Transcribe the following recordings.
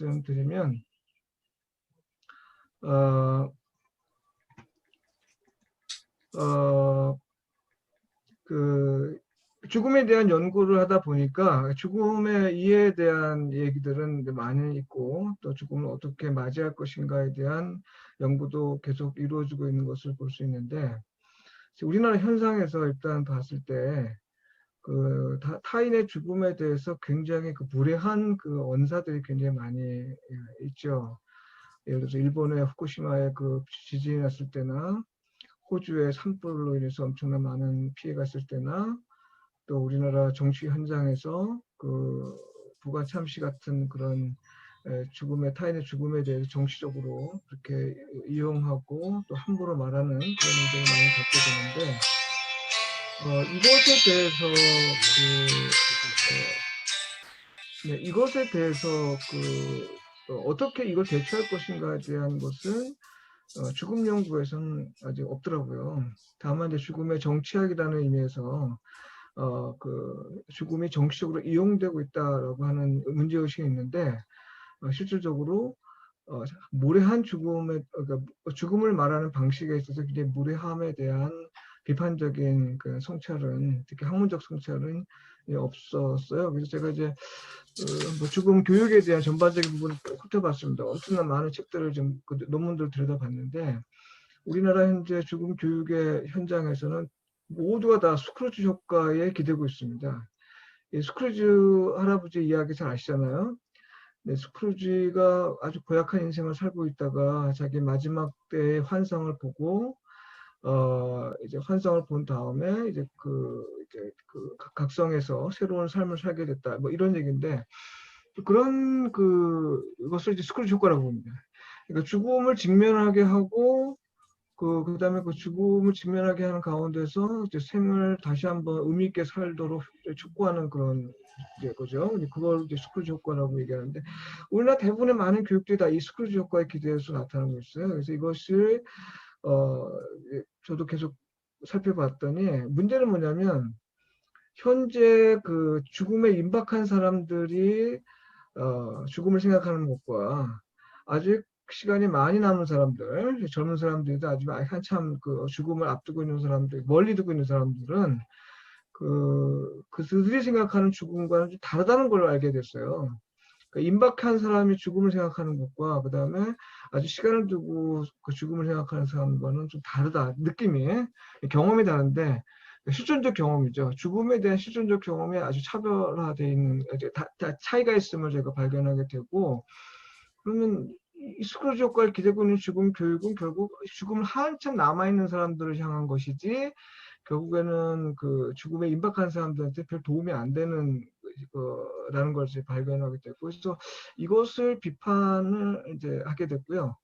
말씀드리면 어, 그 죽음에 대한 연구를 하다 보니까 죽음의 이해에 대한 얘기들은 많이 있고 또 죽음을 어떻게 맞이할 것인가에 대한 연구도 계속 이루어지고 있는 것을 볼 수 있는데 우리나라 현상에서 일단 봤을 때 타인의 죽음에 대해서 굉장히 무례한 언사들이 굉장히 많이 있죠. 예를 들어서 일본의 후쿠시마에 지진이 났을 때나 호주의 산불로 인해서 엄청난 많은 피해가 있을 때나 또 우리나라 정치 현장에서 부가 참시 같은 그런 타인의 죽음에 대해서 정치적으로 그렇게 이용하고 또 함부로 말하는 그런 일들을 많이 겪게 되는데 이것에 대해서 어떻게 이걸 대처할 것인가에 대한 것은 죽음 연구에서는 아직 없더라고요. 다만 이제 죽음의 정치학이라는 의미에서 죽음이 정치적으로 이용되고 있다라고 하는 문제의식이 있는데 실질적으로 무례한 그러니까 죽음을 말하는 방식에 있어서 굉장히 무례함에 대한 비판적인 성찰은 특히 학문적 성찰은 없었어요. 그래서 제가 이제 죽음 교육에 대한 전반적인 부분을 훑어봤습니다. 엄청난 많은 책들을 좀 논문들을 들여다봤는데 우리나라 현재 죽음 교육의 현장에서는 모두가 다 스크루지 효과에 기대고 있습니다. 이 스크루지 할아버지 이야기 잘 아시잖아요. 네, 스크루지가 아주 고약한 인생을 살고 있다가 자기 마지막 때의 환상을 보고 이제 환상을 본 다음에 이제 각성해서 새로운 삶을 살게 됐다. 뭐 이런 얘기인데 그런 것을 이제 스크루지 효과라고 봅니다. 그러니까 죽음을 직면하게 하고 그다음에 죽음을 직면하게 하는 가운데서 이제 생을 다시 한번 의미 있게 살도록 촉구하는 그런 거죠. 그걸 이제 스크루지 효과라고 얘기하는데 우리나라 대부분의 많은 교육들이 다 이 스크루지 효과에 기대해서 나타나고 있어요. 그래서 이것을 저도 계속 살펴봤더니 문제는 뭐냐면 현재 죽음에 임박한 사람들이 죽음을 생각하는 것과 아직 시간이 많이 남은 사람들, 젊은 사람들도 아직 한참 죽음을 앞두고 있는 사람들, 멀리 두고 있는 사람들은 그들이 생각하는 죽음과는 좀 다르다는 걸 알게 됐어요. 그러니까 임박한 사람이 죽음을 생각하는 것과 그 다음에 아주 시간을 두고 죽음을 생각하는 사람과는 좀 다르다. 느낌이, 경험이 다른데 실존적 경험이죠. 죽음에 대한 실존적 경험이 아주 차별화되어 있는 다 차이가 있음을 제가 발견하게 되고 그러면 이 스크루지 효과를 기대고 있는 죽음 교육은 결국 죽음을 한참 남아있는 사람들을 향한 것이지 결국에는 죽음에 임박한 사람들한테 별 도움이 안 되는 라는 걸 이제 발견하게 됐고 그래서 이것을 비판을 이제 하게 됐고요.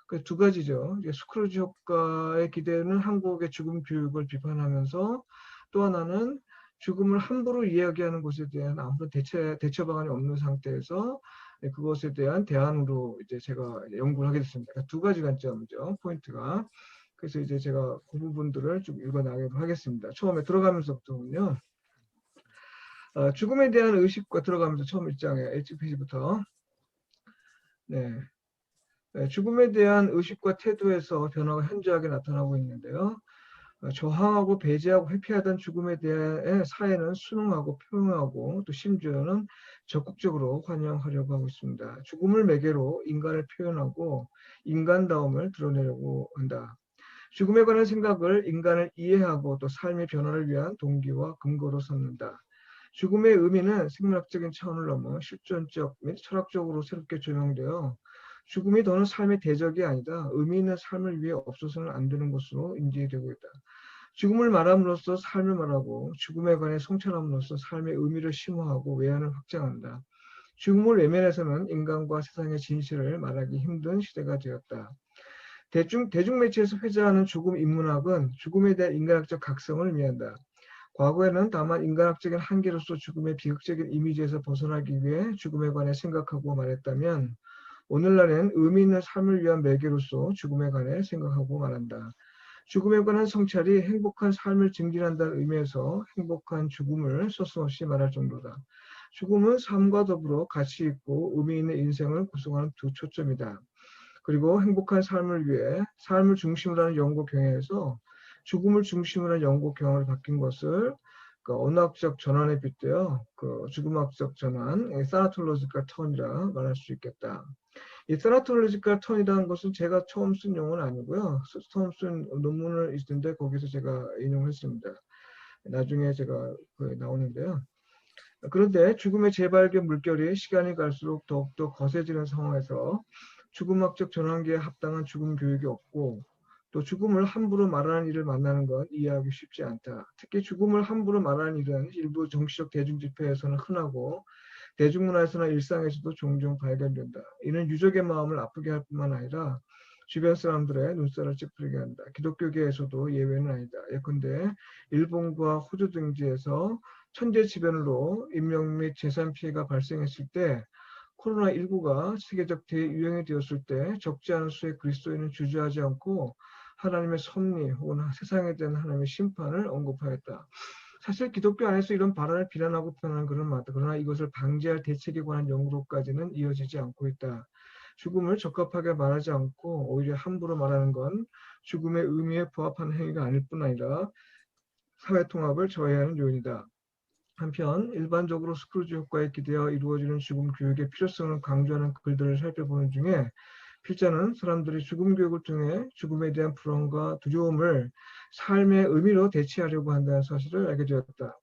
그 두 가지죠. 이제 스크루지 효과에 기대는 한국의 죽음 교육을 비판하면서 또 하나는 죽음을 함부로 이야기하는 것에 대한 아무런 대처 방안이 없는 상태에서 그것에 대한 대안으로 이제 제가 연구를 하게 됐습니다. 그러니까 두 가지 관점이죠. 포인트가. 그래서 이제 제가 그 부분들을 좀 읽어나가도록 하겠습니다. 처음에 들어가면서부터는요. 죽음에 대한 의식과 들어가면서 처음 1장에 H페이지부터 네. 죽음에 대한 의식과 태도에서 변화가 현저하게 나타나고 있는데요. 저항하고 배제하고 회피하던 죽음에 대해 사회는 순응하고 표현하고 또 심지어는 적극적으로 환영하려고 하고 있습니다. 죽음을 매개로 인간을 표현하고 인간다움을 드러내려고 한다. 죽음에 관한 생각을 인간을 이해하고 또 삶의 변화를 위한 동기와 근거로 삼는다. 죽음의 의미는 생물학적인 차원을 넘어 실존적 및 철학적으로 새롭게 조명되어 죽음이 더는 삶의 대적이 아니다. 의미 있는 삶을 위해 없어서는 안 되는 것으로 인지되고 있다. 죽음을 말함으로써 삶을 말하고 죽음에 관해 성찰함으로써 삶의 의미를 심화하고 외연을 확장한다. 죽음을 외면해서는 인간과 세상의 진실을 말하기 힘든 시대가 되었다. 대중매체에서 회자하는 죽음 인문학은 죽음에 대한 인간학적 각성을 의미한다. 과거에는 다만 인간학적인 한계로서 죽음의 비극적인 이미지에서 벗어나기 위해 죽음에 관해 생각하고 말했다면 오늘날엔 의미 있는 삶을 위한 매개로서 죽음에 관해 생각하고 말한다. 죽음에 관한 성찰이 행복한 삶을 증진한다는 의미에서 행복한 죽음을 서슴없이 말할 정도다. 죽음은 삶과 더불어 가치 있고 의미 있는 인생을 구성하는 두 초점이다. 그리고 행복한 삶을 위해 삶을 중심으로 하는 연구 경향에서 죽음을 중심으로 하는 연구 경향으로 바뀐 것을 그 언어학적 전환에 빗대어 그 죽음학적 전환, 사나톨로지컬 턴이라 말할 수 있겠다. 이 사나톨로지컬 턴이라는 것은 제가 처음 쓴 용어는 아니고요. 처음 쓴 논문을 있는데 거기서 제가 인용했습니다. 나중에 제가 나오는데요. 그런데 죽음의 재발견 물결이 시간이 갈수록 더욱더 거세지는 상황에서 죽음학적 전환기에 합당한 죽음 교육이 없고 또 죽음을 함부로 말하는 일을 만나는 건 이해하기 쉽지 않다. 특히 죽음을 함부로 말하는 일은 일부 정치적 대중집회에서는 흔하고 대중문화에서나 일상에서도 종종 발견된다. 이는 유족의 마음을 아프게 할 뿐만 아니라 주변 사람들의 눈살을 찌푸리게 한다. 기독교계에서도 예외는 아니다. 예컨대 일본과 호주 등지에서 천재지변으로 인명 및 재산 피해가 발생했을 때 코로나19가 세계적 대유행이 되었을 때 적지 않은 수의 그리스도인은 주저하지 않고 하나님의 섭리 혹은 세상에 대한 하나님의 심판을 언급하였다. 사실 기독교 안에서 이런 발언을 비난하고 표현하는 것은 맞다. 그러나 이것을 방지할 대책에 관한 연구로까지는 이어지지 않고 있다. 죽음을 적합하게 말하지 않고 오히려 함부로 말하는 건 죽음의 의미에 부합하는 행위가 아닐 뿐 아니라 사회 통합을 저해하는 요인이다. 한편 일반적으로 스크루지 효과에 기대어 이루어지는 죽음 교육의 필요성을 강조하는 글들을 살펴보는 중에 필자는 사람들이 죽음 교육을 통해 죽음에 대한 불안과 두려움을 삶의 의미로 대체하려고 한다는 사실을 알게 되었다.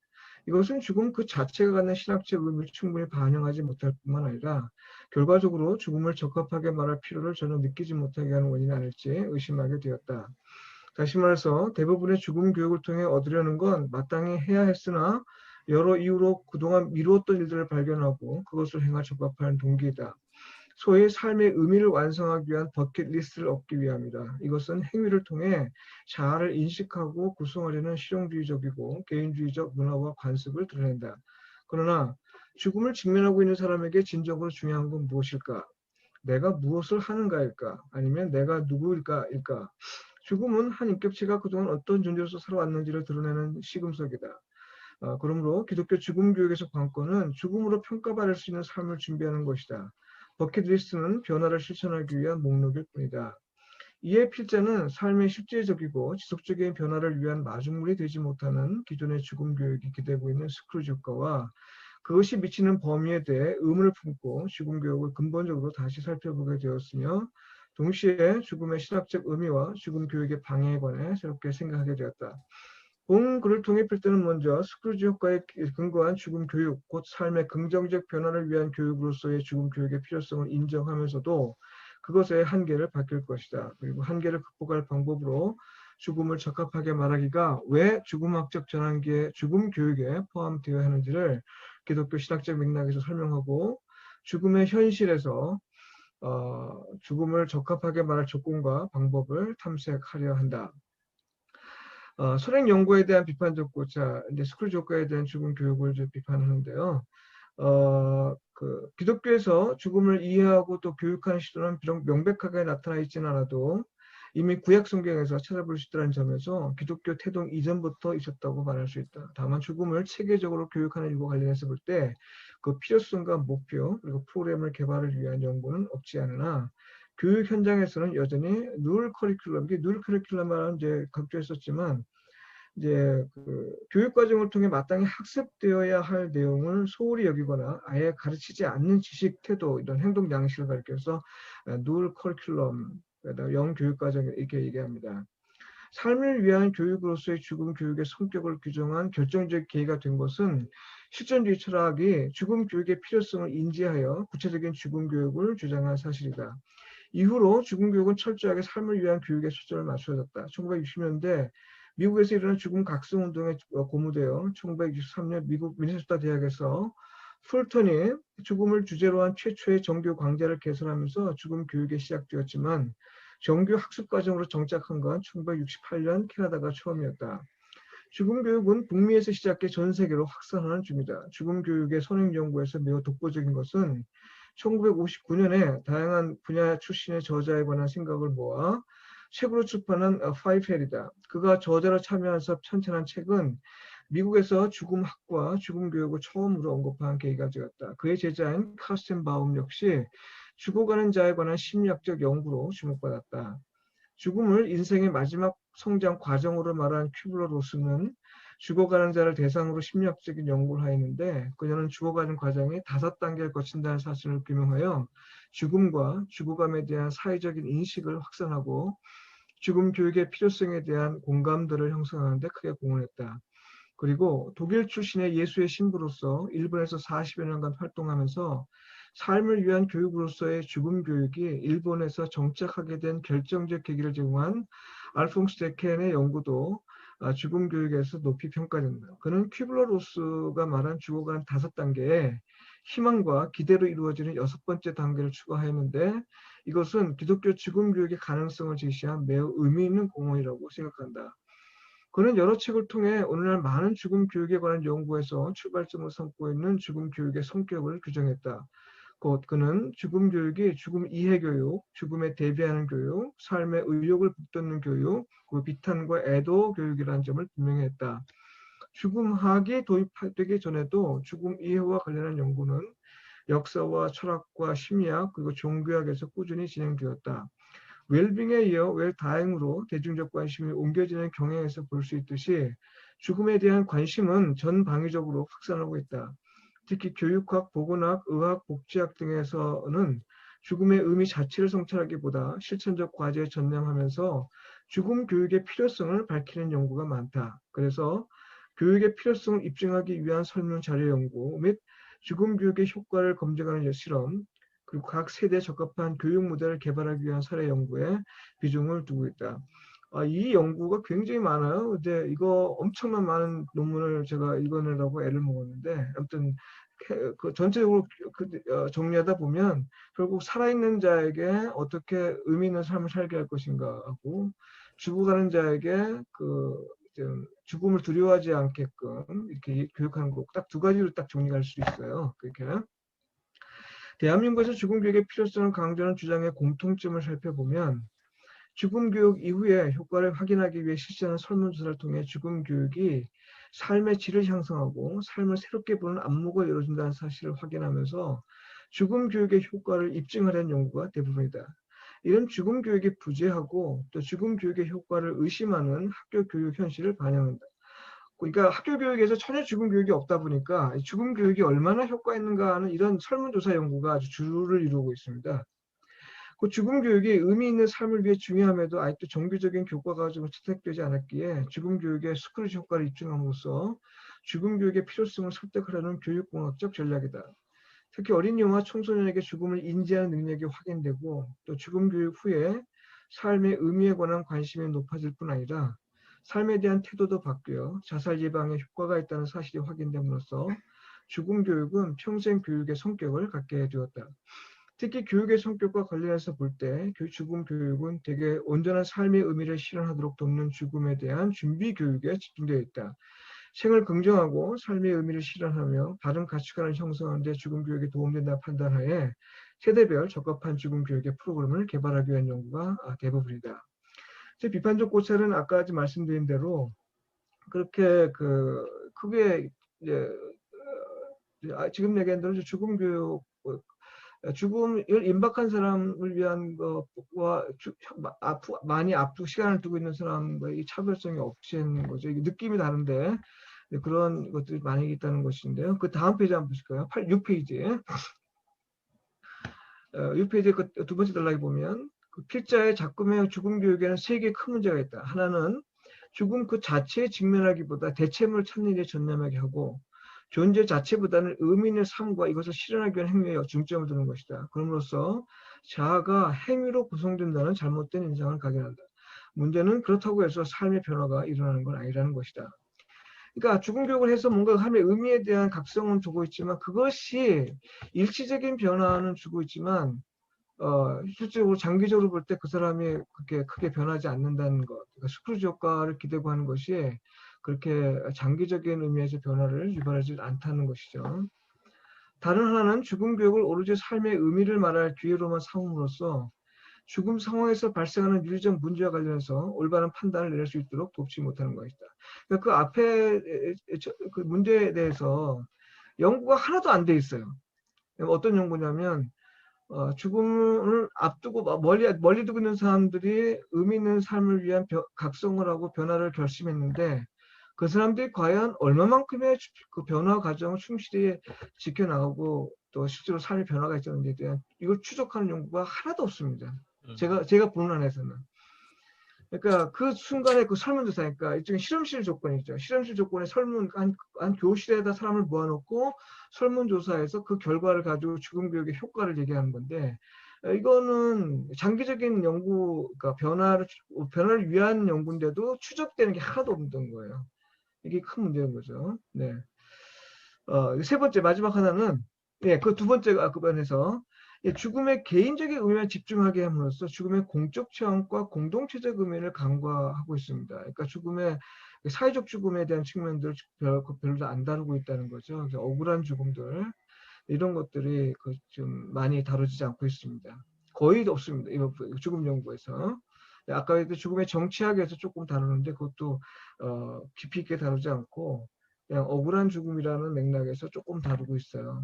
이것은 죽음 그 자체가 갖는 신학적 의미를 충분히 반영하지 못할 뿐만 아니라 결과적으로 죽음을 적합하게 말할 필요를 전혀 느끼지 못하게 하는 원인이 아닐지 의심하게 되었다. 다시 말해서 대부분의 죽음 교육을 통해 얻으려는 건 마땅히 해야 했으나 여러 이유로 그동안 미루었던 일들을 발견하고 그것을 행할 적합한 동기이다. 소위 삶의 의미를 완성하기 위한 버킷리스트를 얻기 위함이다. 이것은 행위를 통해 자아를 인식하고 구성하려는 실용주의적이고 개인주의적 문화와 관습을 드러낸다. 그러나 죽음을 직면하고 있는 사람에게 진정으로 중요한 건 무엇일까? 내가 무엇을 하는가일까? 아니면 내가 누구일까? 죽음은 한 인격체가 그동안 어떤 존재로서 살아왔는지를 드러내는 시금석이다. 그러므로 기독교 죽음 교육에서 관건은 죽음으로 평가받을 수 있는 삶을 준비하는 것이다. 버킷리스트는 변화를 실천하기 위한 목록일 뿐이다. 이에 필자는 삶의 실제적이고 지속적인 변화를 위한 마중물이 되지 못하는 기존의 죽음 교육이 기대고 있는 스크루지 효과와 그것이 미치는 범위에 대해 의문을 품고 죽음 교육을 근본적으로 다시 살펴보게 되었으며 동시에 죽음의 신학적 의미와 죽음 교육의 방해에 관해 새롭게 생각하게 되었다. 본 글을 통해 필자는 먼저 스크루지 효과에 근거한 죽음 교육, 곧 삶의 긍정적 변화를 위한 교육으로서의 죽음 교육의 필요성을 인정하면서도 그것의 한계를 밝힐 것이다. 그리고 한계를 극복할 방법으로 죽음을 적합하게 말하기가 왜 죽음학적 전환기의 죽음 교육에 포함되어야 하는지를 기독교 신학적 맥락에서 설명하고 죽음의 현실에서 죽음을 적합하게 말할 조건과 방법을 탐색하려 한다. 선행 연구에 대한 비판적 고차, 이제 스크루지 효과에 대한 죽음 교육을 이제 비판하는데요. 기독교에서 죽음을 이해하고 또 교육하는 시도는 비록 명백하게 나타나 있지는 않아도 이미 구약 성경에서 찾아볼 수 있다는 점에서 기독교 태동 이전부터 있었다고 말할 수 있다. 다만 죽음을 체계적으로 교육하는 일과 관련해서 볼 때 그 필요성과 목표 그리고 프로그램을 개발을 위한 연구는 없지 않으나 교육 현장에서는 여전히 누럴 커리큘럼은 이제 강조했었지만 이제 교육 과정을 통해 마땅히 학습되어야 할 내용을 소홀히 여기거나 아예 가르치지 않는 지식, 태도, 이런 행동 양식을 가리켜서 누럴 커리큘럼, 영교육 과정 이렇게 얘기합니다. 삶을 위한 교육으로서의 죽음 교육의 성격을 규정한 결정적 계기가 된 것은 실존주의 철학이 죽음 교육의 필요성을 인지하여 구체적인 죽음 교육을 주장한 사실이다. 이후로 죽음 교육은 철저하게 삶을 위한 교육에 초점을 맞춰졌다. 1960년대 미국에서 일어난 죽음 각성 운동에 고무되어 1963년 미국 미네소타 대학에서 풀턴이 죽음을 주제로 한 최초의 정규 강좌를 개설하면서 죽음 교육이 시작되었지만 정규 학습 과정으로 정착한 건 1968년 캐나다가 처음이었다. 죽음 교육은 북미에서 시작해 전 세계로 확산하는 중이다. 죽음 교육의 선행 연구에서 매우 독보적인 것은 1959년에 다양한 분야 출신의 저자에 관한 생각을 모아 책으로 출판한 파이펠이다. 그가 저자로 참여해서 편찬한 책은 미국에서 죽음학과 죽음교육을 처음으로 언급한 계기가 되었다. 그의 제자인 카스텐바움 역시 죽어가는 자에 관한 심리학적 연구로 주목받았다. 죽음을 인생의 마지막 성장 과정으로 말한 큐블러-로스는 죽어가는 자를 대상으로 심리학적인 연구를 하였는데 그녀는 죽어가는 과정이 5단계를 거친다는 사실을 규명하여 죽음과 죽어감에 대한 사회적인 인식을 확산하고 죽음 교육의 필요성에 대한 공감대를 형성하는 데 크게 공헌했다. 그리고 독일 출신의 예수의 신부로서 일본에서 40여 년간 활동하면서 삶을 위한 교육으로서의 죽음 교육이 일본에서 정착하게 된 결정적 계기를 제공한 알퐁스 데켄의 연구도 죽음 교육에서 높이 평가된다. 그는 큐블러-로스가 말한 죽어가는 5단계에 희망과 기대로 이루어지는 6번째 단계를 추가했는데 이것은 기독교 죽음 교육의 가능성을 제시한 매우 의미 있는 공헌이라고 생각한다. 그는 여러 책을 통해 오늘날 많은 죽음 교육에 관한 연구에서 출발점을 삼고 있는 죽음 교육의 성격을 규정했다. 곧 그는 죽음 교육이 죽음 이해 교육, 죽음에 대비하는 교육, 삶의 의욕을 북돋는 교육, 그 비탄과 애도 교육이라는 점을 분명히 했다. 죽음학이 도입되기 전에도 죽음 이해와 관련한 연구는 역사와 철학과 심리학 그리고 종교학에서 꾸준히 진행되었다. 웰빙에 이어 웰다잉으로 대중적 관심이 옮겨지는 경향에서 볼 수 있듯이 죽음에 대한 관심은 전방위적으로 확산하고 있다. 특히 교육학, 보건학, 의학, 복지학 등에서는 죽음의 의미 자체를 성찰하기보다 실천적 과제에 전념하면서 죽음 교육의 필요성을 밝히는 연구가 많다. 그래서 교육의 필요성을 입증하기 위한 설문 자료 연구 및 죽음 교육의 효과를 검증하는 실험, 그리고 각 세대에 적합한 교육 모델을 개발하기 위한 사례 연구에 비중을 두고 있다. 이 연구가 굉장히 많아요. 근데 이거 엄청난 많은 논문을 제가 읽어내려고 애를 먹었는데 아무튼 그 전체적으로 정리하다 보면 결국 살아있는 자에게 어떻게 의미 있는 삶을 살게 할 것인가 하고 죽어가는 자에게 죽음을 두려워하지 않게끔 이렇게 교육하는 거 딱 2가지로 딱 정리할 수 있어요. 그렇게. 대한민국에서 죽음 교육의 필요성을 강조하는 주장의 공통점을 살펴보면 죽음 교육 이후에 효과를 확인하기 위해 실시하는 설문조사를 통해 죽음 교육이 삶의 질을 향상하고 삶을 새롭게 보는 안목을 열어준다는 사실을 확인하면서 죽음 교육의 효과를 입증하려는 연구가 대부분이다. 이런 죽음 교육이 부재하고 또 죽음 교육의 효과를 의심하는 학교 교육 현실을 반영한다. 그러니까 학교 교육에서 전혀 죽음 교육이 없다 보니까 죽음 교육이 얼마나 효과 있는가 하는 이런 설문조사 연구가 아주 주를 이루고 있습니다. 그 죽음 교육이 의미 있는 삶을 위해 중요함에도 아직도 정규적인 교과 과정으로 채택되지 않았기에 죽음 교육의 스크루지 효과를 입증함으로써 죽음 교육의 필요성을 설득하려는 교육공학적 전략이다. 특히 어린 이와 청소년에게 죽음을 인지하는 능력이 확인되고 또 죽음 교육 후에 삶의 의미에 관한 관심이 높아질 뿐 아니라 삶에 대한 태도도 바뀌어 자살 예방에 효과가 있다는 사실이 확인됨으로써 죽음 교육은 평생 교육의 성격을 갖게 되었다. 특히 교육의 성격과 관련해서 볼 때 죽음 교육은 대개 온전한 삶의 의미를 실현하도록 돕는 죽음에 대한 준비 교육에 집중되어 있다. 생을 긍정하고 삶의 의미를 실현하며 바른 가치관을 형성하는 데 죽음 교육이 도움된다 판단하에 세대별 적합한 죽음 교육의 프로그램을 개발하기 위한 연구가 대부분이다. 제 비판적 고찰은 아까 말씀드린 대로 그렇게 크게 지금 얘기한 대로 죽음 교육 죽음을 임박한 사람을 위한 것과 많이 아프고 시간을 두고 있는 사람과의 차별성이 없애는 거죠. 이게 느낌이 다른데 그런 것들이 많이 있다는 것인데요. 그 다음 페이지 한번 보실까요? 6페이지에 6페이지에 그 2번째 단락에 보면 그 필자의 작품의 죽음 교육에는 3개의 큰 문제가 있다. 하나는 죽음 그 자체에 직면하기보다 대체물을 찾는 일에 전념하게 하고 존재 자체보다는 의미 있는 삶과 이것을 실현하기 위한 행위에 중점을 두는 것이다. 그럼으로써 자아가 행위로 구성된다는 잘못된 인상을 각인한다. 문제는 그렇다고 해서 삶의 변화가 일어나는 건 아니라는 것이다. 그러니까 죽음 교육을 해서 뭔가 삶의 의미에 대한 각성은 주고 있지만 그것이 일시적인 변화는 주고 있지만 실질적으로 장기적으로 볼 때 그 사람이 그렇게 크게 변하지 않는다는 것. 그러니까 스크루지 효과를 기대고 하는 것이 그렇게 장기적인 의미에서 변화를 유발하지 않다는 것이죠. 다른 하나는 죽음 교육을 오로지 삶의 의미를 말할 기회로만 삼음으로써 죽음 상황에서 발생하는 윤리적 문제와 관련해서 올바른 판단을 내릴 수 있도록 돕지 못하는 것이다. 그러니까 그 앞에 그 문제에 대해서 연구가 하나도 안 돼 있어요. 어떤 연구냐면 죽음을 앞두고 멀리 두고 있는 사람들이 의미 있는 삶을 위한 각성을 하고 변화를 결심했는데 그 사람들이 과연 얼마만큼의 그 변화 과정을 충실히 지켜나가고 또 실제로 삶의 변화가 있었는지에 대한 이걸 추적하는 연구가 하나도 없습니다. 제가 보는 안에서는. 그러니까 그 순간에 그 설문조사니까 일종의 실험실 조건이죠. 실험실 조건에 한 교실에다 사람을 모아놓고 설문조사해서 그 결과를 가지고 죽음 교육의 효과를 얘기하는 건데 이거는 장기적인 연구, 그러니까 변화를 위한 연구인데도 추적되는 게 하나도 없는 거예요. 이게 큰 문제인 거죠. 네. 세 번째 마지막 하나는 그 두 번째 그 면에서 죽음의 개인적인 의미에 집중하게 함으로써 죽음의 공적 체험과 공동체적 의미를 간과하고 있습니다. 그러니까 죽음의 사회적 죽음에 대한 측면들을 별로 안 다루고 있다는 거죠. 그래서 억울한 죽음들 이런 것들이 좀 많이 다루지 않고 있습니다. 거의 없습니다. 이 죽음 연구에서. 아까 그 죽음의 정치학에서 조금 다루는데 그것도 깊이 있게 다루지 않고 그냥 억울한 죽음이라는 맥락에서 조금 다루고 있어요.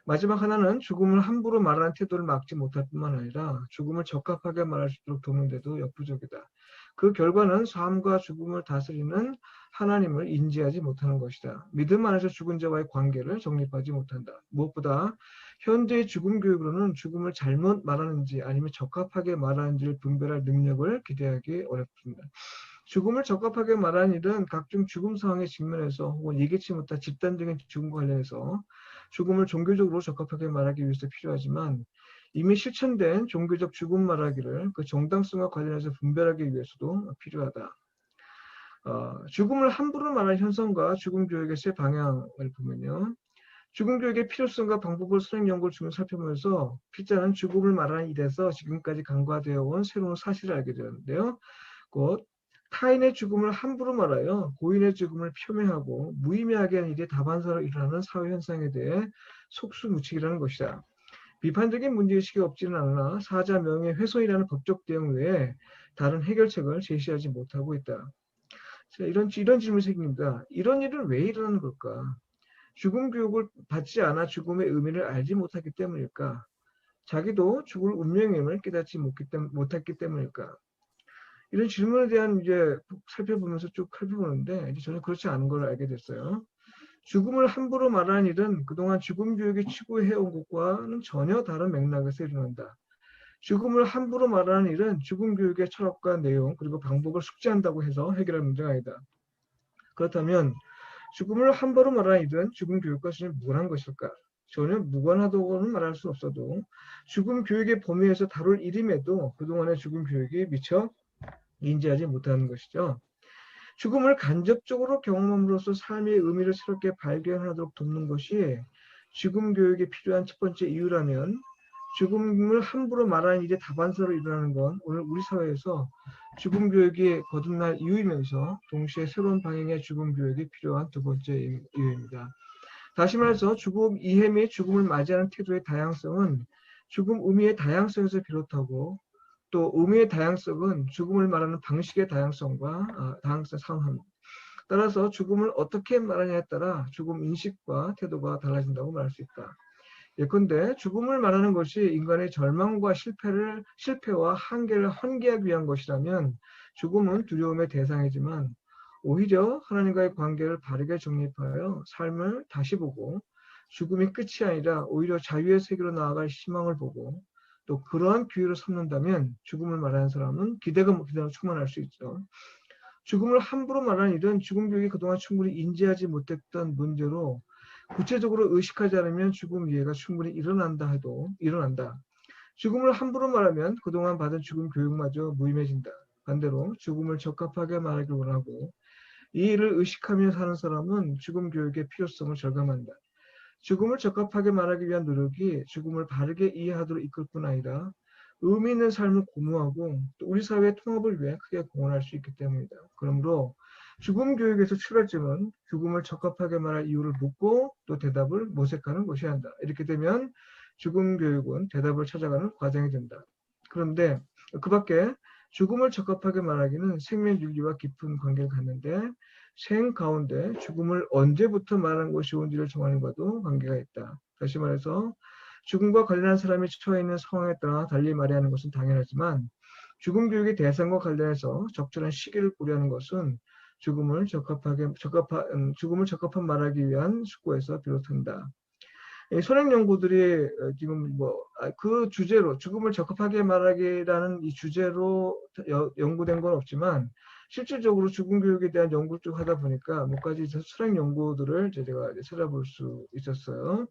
마지막 하나는 죽음을 함부로 말하는 태도를 막지 못할 뿐만 아니라 죽음을 적합하게 말할 수 있도록 돕는데도 역부족이다. 그 결과는 삶과 죽음을 다스리는 하나님을 인지하지 못하는 것이다. 믿음 안에서 죽은 자와의 관계를 정립하지 못한다. 무엇보다 현대의 죽음 교육으로는 죽음을 잘못 말하는지 아니면 적합하게 말하는지를 분별할 능력을 기대하기 어렵습니다. 죽음을 적합하게 말하는 일은 각종 죽음 상황에 직면해서 혹은 예기치 못한 집단적인 죽음과 관련해서 죽음을 종교적으로 적합하게 말하기 위해서 필요하지만 이미 실천된 종교적 죽음 말하기를 그 정당성과 관련해서 분별하기 위해서도 필요하다. 죽음을 함부로 말하는 현상과 죽음 교육의 세 방향을 보면요. 죽음 교육의 필요성과 방법을 수행 연구를 주면 살펴보면서 필자는 죽음을 말하는 일에서 지금까지 간과되어 온 새로운 사실을 알게 되는데요. 곧 타인의 죽음을 함부로 말하여 고인의 죽음을 폄훼하고 무의미하게 하는 일이 다반사로 일어나는 사회 현상에 대해 속수무책이라는 것이다. 비판적인 문제의식이 없지는 않으나 사자 명예훼손이라는 법적 대응 외에 다른 해결책을 제시하지 못하고 있다. 자, 이런 질문이 생깁니다. 이런 일은 왜 일어나는 걸까? 죽음 교육을 받지 않아 죽음의 의미를 알지 못하기 때문일까? 자기도 죽을 운명임을 깨닫지 못했기 때문일까? 이런 질문에 대한 이제 살펴보면서 쭉 살펴보는데 이제 저는 그렇지 않은 걸 알게 됐어요. 죽음을 함부로 말하는 일은 그동안 죽음 교육이 추구해온 것과는 전혀 다른 맥락에서 일어난다. 죽음을 함부로 말하는 일은 죽음 교육의 철학과 내용 그리고 방법을 숙지한다고 해서 해결할 문제가 아니다. 그렇다면 죽음을 함부로 말하는 일은 죽음 교육과 전혀 무관한 것일까? 전혀 무관하다고는 말할 수 없어도 죽음 교육의 범위에서 다룰 일임에도 그동안의 죽음 교육이 미처 인지하지 못하는 것이죠. 죽음을 간접적으로 경험함으로써 삶의 의미를 새롭게 발견하도록 돕는 것이 죽음 교육에 필요한 첫 번째 이유라면 죽음을 함부로 말하는 일이 다반사로 일어나는 건 오늘 우리 사회에서 죽음 교육이 거듭날 이유이면서 동시에 새로운 방향의 죽음 교육이 필요한 두 번째 이유입니다. 다시 말해서 죽음 이해 및 죽음을 맞이하는 태도의 다양성은 죽음 의미의 다양성에서 비롯하고 또 의미의 다양성은 죽음을 말하는 방식의 다양성과 다양성 상합니다. 따라서 죽음을 어떻게 말하냐에 따라 죽음 인식과 태도가 달라진다고 말할 수 있다. 예컨대 죽음을 말하는 것이 인간의 절망과 실패와 한계를 환기하기 위한 것이라면 죽음은 두려움의 대상이지만 오히려 하나님과의 관계를 바르게 정립하여 삶을 다시 보고 죽음이 끝이 아니라 오히려 자유의 세계로 나아갈 희망을 보고 또 그러한 기회를 삼는다면 죽음을 말하는 사람은 기대가 충만할 수 있죠. 죽음을 함부로 말하는 일은 죽음 교육이 그동안 충분히 인지하지 못했던 문제로 구체적으로 의식하지 않으면 죽음 이해가 충분히 일어난다. 죽음을 함부로 말하면 그동안 받은 죽음 교육마저 무의미해진다. 반대로 죽음을 적합하게 말하길 원하고 이 일을 의식하며 사는 사람은 죽음 교육의 필요성을 절감한다. 죽음을 적합하게 말하기 위한 노력이 죽음을 바르게 이해하도록 이끌 뿐 아니라 의미 있는 삶을 고무하고 또 우리 사회의 통합을 위해 크게 공헌할 수 있기 때문이다. 그러므로 죽음 교육에서 출발점은 죽음을 적합하게 말할 이유를 묻고 또 대답을 모색하는 것이어야 한다. 이렇게 되면 죽음 교육은 대답을 찾아가는 과정이 된다. 그런데 그 밖에 죽음을 적합하게 말하기는 생명 윤리와 깊은 관계를 갖는데 생 가운데 죽음을 언제부터 말하는 것이 좋은지를 정하는 것도 관계가 있다. 다시 말해서 죽음과 관련한 사람이 처해 있는 상황에 따라 달리 말해야 하는 것은 당연하지만 죽음 교육의 대상과 관련해서 적절한 시기를 고려하는 것은 죽음을 적합한 말하기 위한 숙고에서 비롯한다. 선행 연구들이 지금 그 주제로 죽음을 적합하게 말하기라는 이 주제로 연구된 건 없지만 실질적으로 죽음 교육에 대한 연구를 쭉 하다 보니까 몇 가지 선행 연구들을 제가 찾아볼 수 있었어요.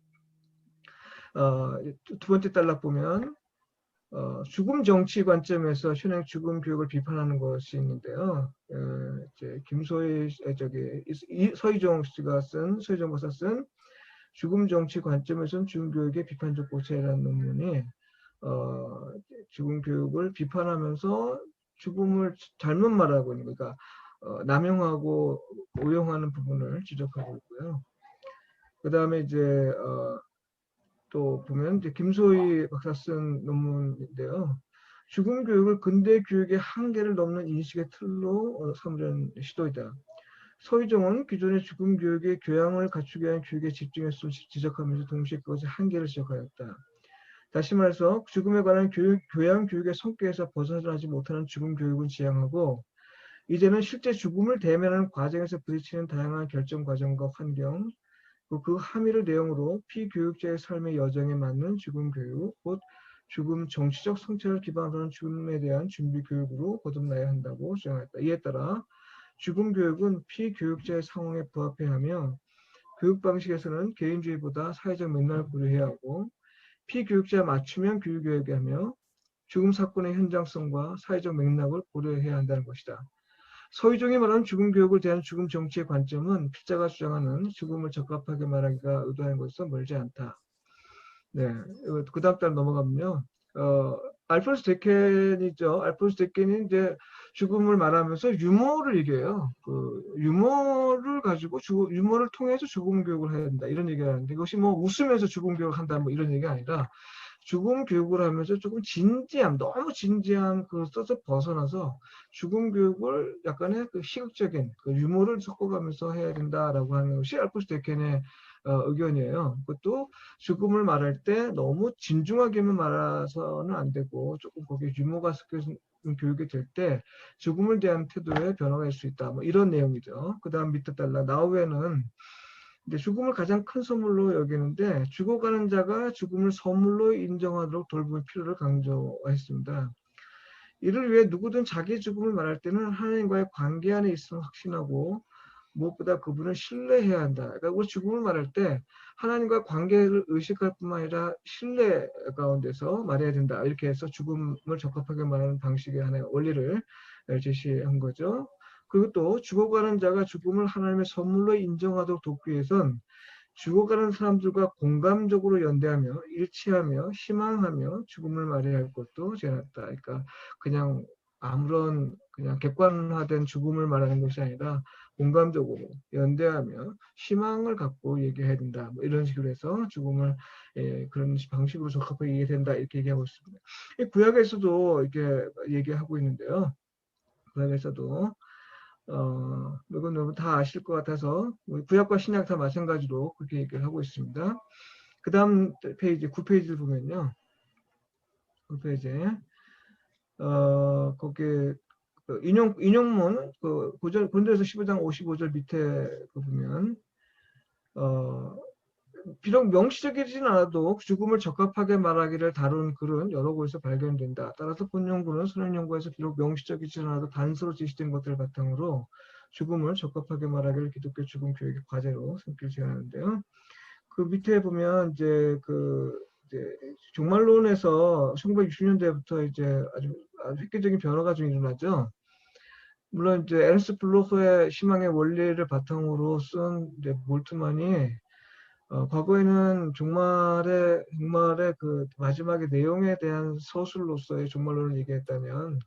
두 번째 단락 보면 죽음 정치 관점에서 현행 죽음 교육을 비판하는 것이 있는데요. 이제 김소희 서희정 박사 쓴 죽음 정치 관점에서는 죽음 교육의 비판적 고찰이라는 논문이 죽음 교육을 비판하면서 죽음을 잘못 말하고 있는 그러니까 남용하고 오용하는 부분을 지적하고 있고요. 그 다음에 이제 또 보면 이제 김소희 박사 쓴 논문인데요. 죽음 교육을 근대 교육의 한계를 넘는 인식의 틀로 삼으려는 시도이다. 서희정은 기존의 죽음 교육의 교양을 갖추기 위한 교육에 집중했음을 지적하면서 동시에 그것의 한계를 지적하였다. 다시 말해서 죽음에 관한 교양 교육의 성격에서 벗어나지 못하는 죽음 교육은 지향하고 이제는 실제 죽음을 대면하는 과정에서 부딪히는 다양한 결정 과정과 환경, 그 함의를 내용으로 피교육자의 삶의 여정에 맞는 죽음 교육, 곧 죽음 정치적 성찰을 기반으로 하는 죽음에 대한 준비 교육으로 거듭나야 한다고 주장했다. 이에 따라 죽음 교육은 피교육자의 상황에 부합해야 하며 교육 방식에서는 개인주의보다 사회적 맥락을 고려해야 하고 피교육자에 맞추면 교육해야 하며 죽음 사건의 현장성과 사회적 맥락을 고려해야 한다는 것이다. 서희종이 말하는 죽음 교육을 대한 죽음 정치의 관점은 필자가 주장하는 죽음을 적합하게 말하기가 의도하는 것에서 멀지 않다. 네, 그 다음 달 넘어가면요. 알폰스 데켄이죠. 알폰스 데켄이 이제 죽음을 말하면서 유머를 얘기해요. 그 유머를 가지고 유머를 통해서 죽음 교육을 해야 된다 이런 얘기를 하는데 이것이 뭐 웃으면서 죽음 교육을 한다 뭐 이런 얘기가 아니라 죽음 교육을 하면서 조금 너무 진지함 그 써서 벗어나서 죽음 교육을 약간의 그 시극적인 그 유머를 섞어가면서 해야 된다라고 하는 것이 알폰스 데켄의 의견이에요. 그것도 죽음을 말할 때 너무 진중하게만 말해서는 안 되고 조금 거기에 유머가 섞여서 교육이 될 때 죽음을 대한 태도에 변화가 있을 수 있다. 뭐 이런 내용이죠. 그 다음 밑에 달라 나우에는 이제 죽음을 가장 큰 선물로 여기는데 죽어가는 자가 죽음을 선물로 인정하도록 돌볼 필요를 강조했습니다. 이를 위해 누구든 자기 죽음을 말할 때는 하나님과의 관계 안에 있음을 확신하고 무엇보다 그분을 신뢰해야 한다. 그러니까 우리 죽음을 말할 때 하나님과 관계를 의식할 뿐만 아니라 신뢰 가운데서 말해야 된다. 이렇게 해서 죽음을 적합하게 말하는 방식의 하나의 원리를 제시한 거죠. 그리고 또 죽어가는 자가 죽음을 하나님의 선물로 인정하도록 돕기 위해선 죽어가는 사람들과 공감적으로 연대하며 일치하며 희망하며 죽음을 말해야 할 것도 제안했다. 그러니까 그냥 아무런 그냥 객관화된 죽음을 말하는 것이 아니라 공감적으로 연대하며 희망을 갖고 얘기해야 된다. 뭐 이런 식으로 해서 죽음을 그런 방식으로 적합하게 얘기된다 이렇게 얘기하고 있습니다. 구약에서도 이렇게 얘기하고 있는데요. 구약에서도 이건 여러분 다 아실 것 같아서 구약과 신약 다 마찬가지로 그렇게 얘기를 하고 있습니다. 그 다음 페이지 9페이지를 보면요. 9페이지에 거기 인용문 그 본도에서 15장 55절 밑에 그 보면 비록 명시적이진 않아도 죽음을 적합하게 말하기를 다룬 글은 여러 곳에서 발견된다. 따라서 본연구는 선행연구에서 비록 명시적이진 않아도 단서로 제시된 것들을 바탕으로 죽음을 적합하게 말하기를 기독교 죽음 교육의 과제로 삼길 제안하는데요. 그 밑에 보면 이제 종말론에서 1960년대부터 이제 아주 획기적인 변화가 좀 일어나죠. 물론 이제 에르스트 블로흐의 희망의 원리를 바탕으로 쓴 이제 몰트만이 과거에는 종말의 그 마지막의 내용에 대한 서술로서의 종말론을 얘기했다면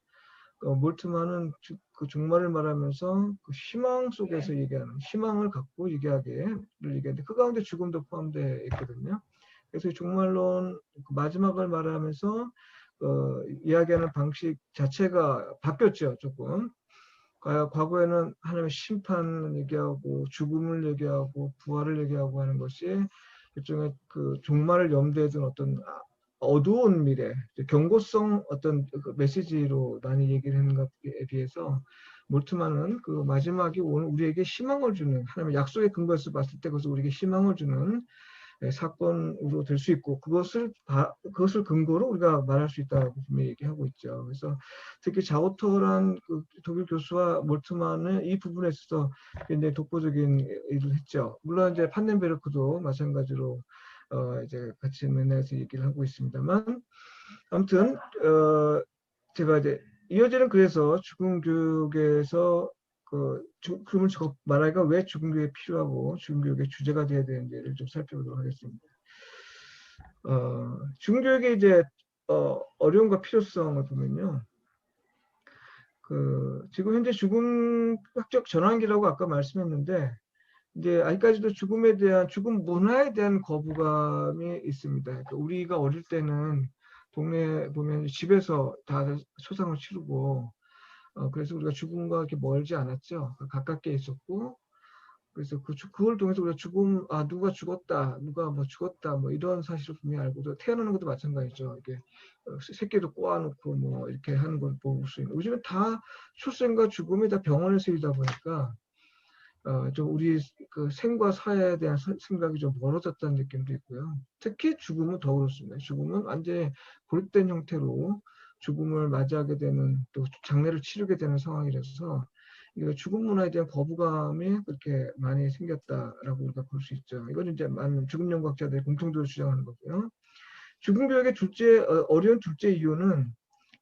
몰트만은 그 종말을 말하면서 그 희망 속에서 얘기하는 희망을 갖고 얘기하기를 얘기하는데 그 가운데 죽음도 포함되어 있거든요. 그래서 종말론 그 마지막을 말하면서 이야기하는 방식 자체가 바뀌었죠, 조금. 과거에는 하나님의 심판을 얘기하고 죽음을 얘기하고 부활을 얘기하고 하는 것이 일종의 그 종말을 염두에 둔 어떤 어두운 미래, 경고성 어떤 그 메시지로 많이 얘기를 하는 것에 비해서 몰트만은 그 마지막에 오늘 우리에게 희망을 주는 하나님의 약속의 근거에서 봤을 때 그것을 우리에게 희망을 주는 사건으로 될 수 있고 그것을 근거로 우리가 말할 수 있다고 분명히 얘기하고 있죠. 그래서 특히 자오터란 그 독일 교수와 몰트만은 이 부분에 있어서 굉장히 독보적인 일을 했죠. 물론 이제 판넨베르크도 마찬가지로 이제 같이 만나서 얘기를 하고 있습니다만 아무튼 제가 이제 이어지는 그래서 죽음 교육에서 그러면 말하기가 왜 죽음 교육이 필요하고 죽음 교육의 주제가 돼야 되는지를 좀 살펴보도록 하겠습니다. 죽음 교육의 이제 어려움과 필요성을 보면요. 지금 현재 죽음학적 전환기라고 아까 말씀했는데 이제 아직까지도 죽음에 대한 죽음 문화에 대한 거부감이 있습니다. 그러니까 우리가 어릴 때는 동네 보면 집에서 다 소상을 치르고 그래서 우리가 죽음과 이렇게 멀지 않았죠. 가깝게 있었고 그래서 그걸 통해서 우리가 누가 죽었다, 누가 뭐 죽었다, 뭐 이런 사실을 분명히 알고 태어나는 것도 마찬가지죠. 이렇게 새끼도 꼬아놓고 뭐 이렇게 하는 걸 볼 수 있는. 요즘은 다 출생과 죽음이 다 병원에서 일다 보니까 좀 우리 그 생과 사에 대한 생각이 좀 멀어졌다는 느낌도 있고요. 특히 죽음은 더 그렇습니다. 죽음은 완전히 고립된 형태로 죽음을 맞이하게 되는 또 장례를 치르게 되는 상황이라서 죽음 문화에 대한 거부감이 그렇게 많이 생겼다라고 우리가 볼 수 있죠. 이건 이제 많은 죽음 연구학자들이 공통적으로 주장하는 거고요. 죽음 교육의 어려운 둘째 이유는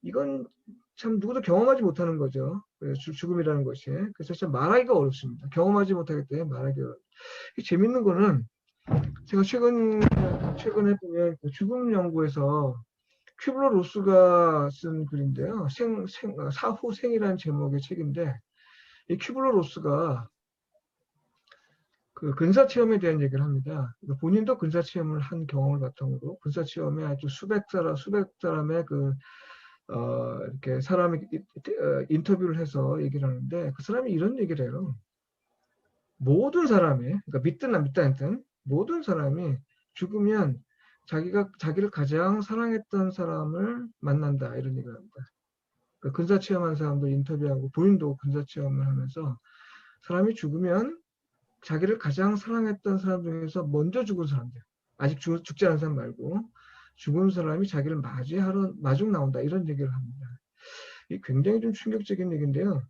이건 참 누구도 경험하지 못하는 거죠. 죽음이라는 것이. 그래서 참 말하기가 어렵습니다. 경험하지 못하기 때문에 말하기 어렵습니다. 재밌는 거는 제가 최근에 보면 죽음 연구에서 큐블러 로스가 쓴 글인데요. 사후생이라는 제목의 책인데 이 큐블러 로스가 그 근사 체험에 대한 얘기를 합니다. 본인도 근사 체험을 한 경험을 바탕으로 근사 체험에 아주 수백 사람의 이렇게 사람이 인터뷰를 해서 얘기를 하는데 그 사람이 이런 얘기를 해요. 모든 사람이, 그러니까 믿든 안 믿든 모든 사람이 죽으면 자기를 가장 사랑했던 사람을 만난다 이런 얘기를 합니다. 그러니까 근사 체험한 사람도 인터뷰하고 본인도 근사 체험을 하면서 사람이 죽으면 자기를 가장 사랑했던 사람 중에서 먼저 죽은 사람들, 아직 죽지 않은 사람 말고 죽은 사람이 자기를 마중 나온다 이런 얘기를 합니다. 이 굉장히 좀 충격적인 얘기인데요.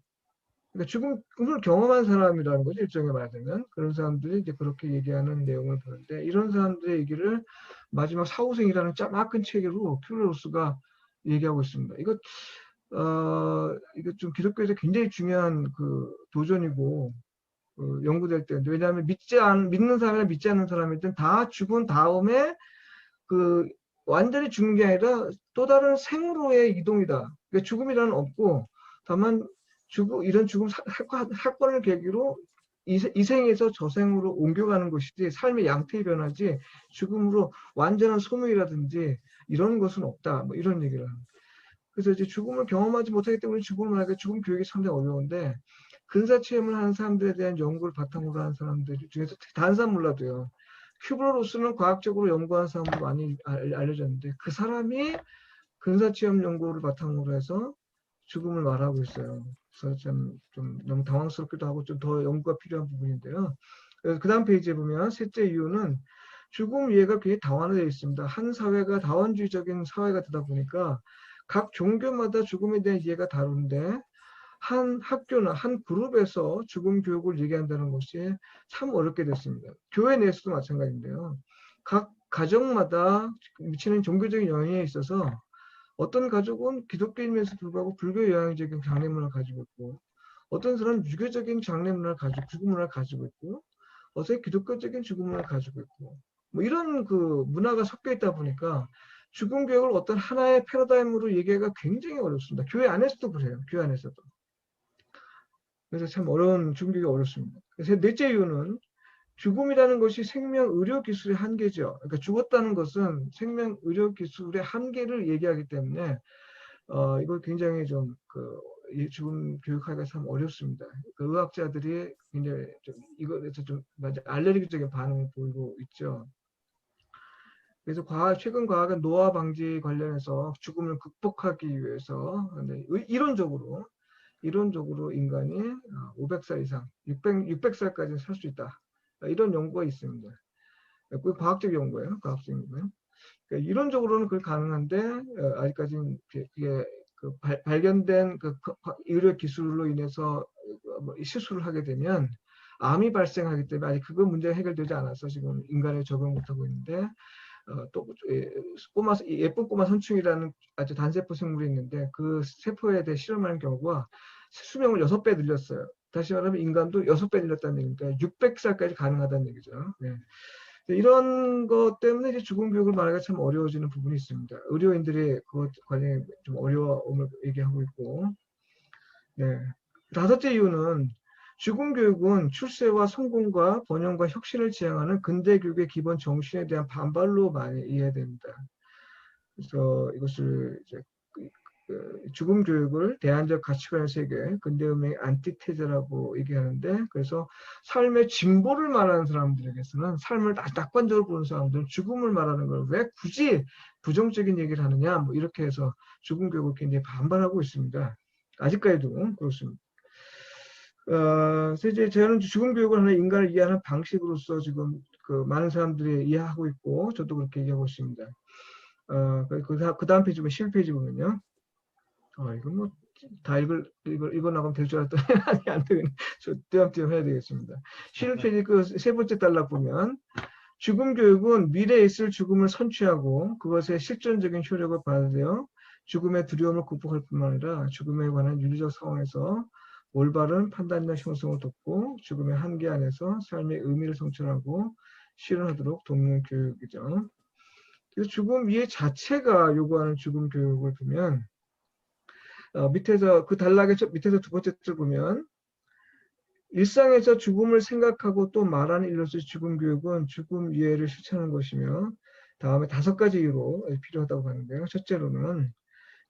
그러니까 죽음을 경험한 사람이라는 거죠. 일종의 말하자면 그런 사람들이 이제 그렇게 얘기하는 내용을 보는데 이런 사람들의 얘기를 마지막 사후생이라는 짜막큰 책으로 큐르로스가 얘기하고 있습니다. 이거 좀 기독교에서 굉장히 중요한 그 도전이고 연구될 때 왜냐하면 믿는 사람이나 믿지 않는 사람이든 다 죽은 다음에 완전히 죽는 게 아니라 또 다른 생으로의 이동이다. 그러니까 죽음이라는 없고 다만 이런 죽음 사건을 계기로 이 생에서 저 생으로 옮겨가는 것이지 삶의 양태의 변화지 죽음으로 완전한 소멸이라든지 이런 것은 없다. 뭐 이런 얘기를 합니다. 그래서 이제 죽음을 경험하지 못하기 때문에 죽음을 하니까 죽음 교육이 상당히 어려운데 근사 체험을 하는 사람들에 대한 연구를 바탕으로 하는 사람들 중에서 다른 사람 몰라도요. 큐브로로스는 과학적으로 연구한 사람으로 많이 알려졌는데 그 사람이 근사 체험 연구를 바탕으로 해서 죽음을 말하고 있어요. 그래서 좀 너무 당황스럽기도 하고 좀 더 연구가 필요한 부분인데요. 그 다음 페이지에 보면 셋째 이유는 죽음 이해가 굉장히 다원화되어 있습니다. 한 사회가 다원주의적인 사회가 되다 보니까 각 종교마다 죽음에 대한 이해가 다른데 한 학교나 한 그룹에서 죽음 교육을 얘기한다는 것이 참 어렵게 됐습니다. 교회 내에서도 마찬가지인데요. 각 가정마다 미치는 종교적인 영향에 있어서 어떤 가족은 기독교인임에도 불구하고 불교 영향적인 장례 문화를 가지고 있고 어떤 사람은 유교적인 장례 문화를 가지고 죽음 문화를 가지고 있고 어떤 기독교적인 죽음 문화를 가지고 있고 뭐 이런 그 문화가 섞여 있다 보니까 죽음 교육을 어떤 하나의 패러다임으로 얘기하기가 굉장히 어렵습니다. 교회 안에서도 그래요. 교회 안에서도. 그래서 참 어려운 죽음 교육이 어렵습니다. 그래서 넷째 이유는 죽음이라는 것이 생명 의료 기술의 한계죠. 그러니까 죽었다는 것은 생명 의료 기술의 한계를 얘기하기 때문에 이걸 굉장히 이 죽음 교육하기가 참 어렵습니다. 그 의학자들이 굉장히 좀 이거에서 좀 알레르기적인 반응을 보이고 있죠. 그래서 최근 과학은 노화 방지 관련해서 죽음을 극복하기 위해서 이론적으로 인간이 500살 이상, 600살까지 살 수 있다. 이런 연구가 있습니다. 그 과학적 연구예요. 과학적 연구예요. 그러니까 이론적으로는 그게 가능한데 아직까지는 이게 발견된 의료 기술로 인해서 뭐 실수를 하게 되면 암이 발생하기 때문에 아직 그거 문제가 해결되지 않아서 지금 인간에 적용 못하고 있는데 또 예쁜 꼬마 선충이라는 아주 단세포 생물이 있는데 그 세포에 대해 실험하는 경우가 수명을 6배 늘렸어요. 다시 말하면 인간도 6배 늘렸다는 얘기니까 600살까지 가능하다는 얘기죠. 네. 이런 것 때문에 이제 죽음 교육을 말하기가 참 어려워지는 부분이 있습니다. 의료인들이 그것 관련해 좀 어려움을 얘기하고 있고, 네. 다섯째 이유는 죽음 교육은 출세와 성공과 번영과 혁신을 지향하는 근대 교육의 기본 정신에 대한 반발로 많이 이해됩니다. 그래서 이것을 이제 죽음 교육을 대안적 가치관의 세계, 근대음의 안티테제라고 얘기하는데, 그래서 삶의 진보를 말하는 사람들에게서는 삶을 낙관적으로 보는 사람들은 죽음을 말하는 걸 왜 굳이 부정적인 얘기를 하느냐, 뭐 이렇게 해서 죽음 교육을 굉장히 반발하고 있습니다. 아직까지도 그렇습니다. 그래서 이제 저는 죽음 교육을 하는 인간을 이해하는 방식으로서 지금 많은 사람들이 이해하고 있고, 저도 그렇게 이해하고 있습니다. 그 다음 페이지 보면 11페이지 보면요. 이건 뭐 다 이거 나가면 될 줄 알았더니 아니 안 되겠네. 저 띄엄띄엄 해야 되겠습니다. 11페이지 그 세 번째 단락 보면 죽음 교육은 미래에 있을 죽음을 선취하고 그것의 실존적인 효력을 받아들여 죽음의 두려움을 극복할 뿐만 아니라 죽음에 관한 윤리적 상황에서 올바른 판단이나 형성을 돕고 죽음의 한계 안에서 삶의 의미를 성취하고 실현하도록 돕는 교육이죠. 그래서 죽음 이해 자체가 요구하는 죽음 교육을 보면 밑에서 그 단락의 밑에서 두 번째 줄 보면 일상에서 죽음을 생각하고 또 말하는 일로서 죽음 교육은 죽음 이해를 실천하는 것이며 다음에 5가지 이유로 필요하다고 하는데요. 첫째로는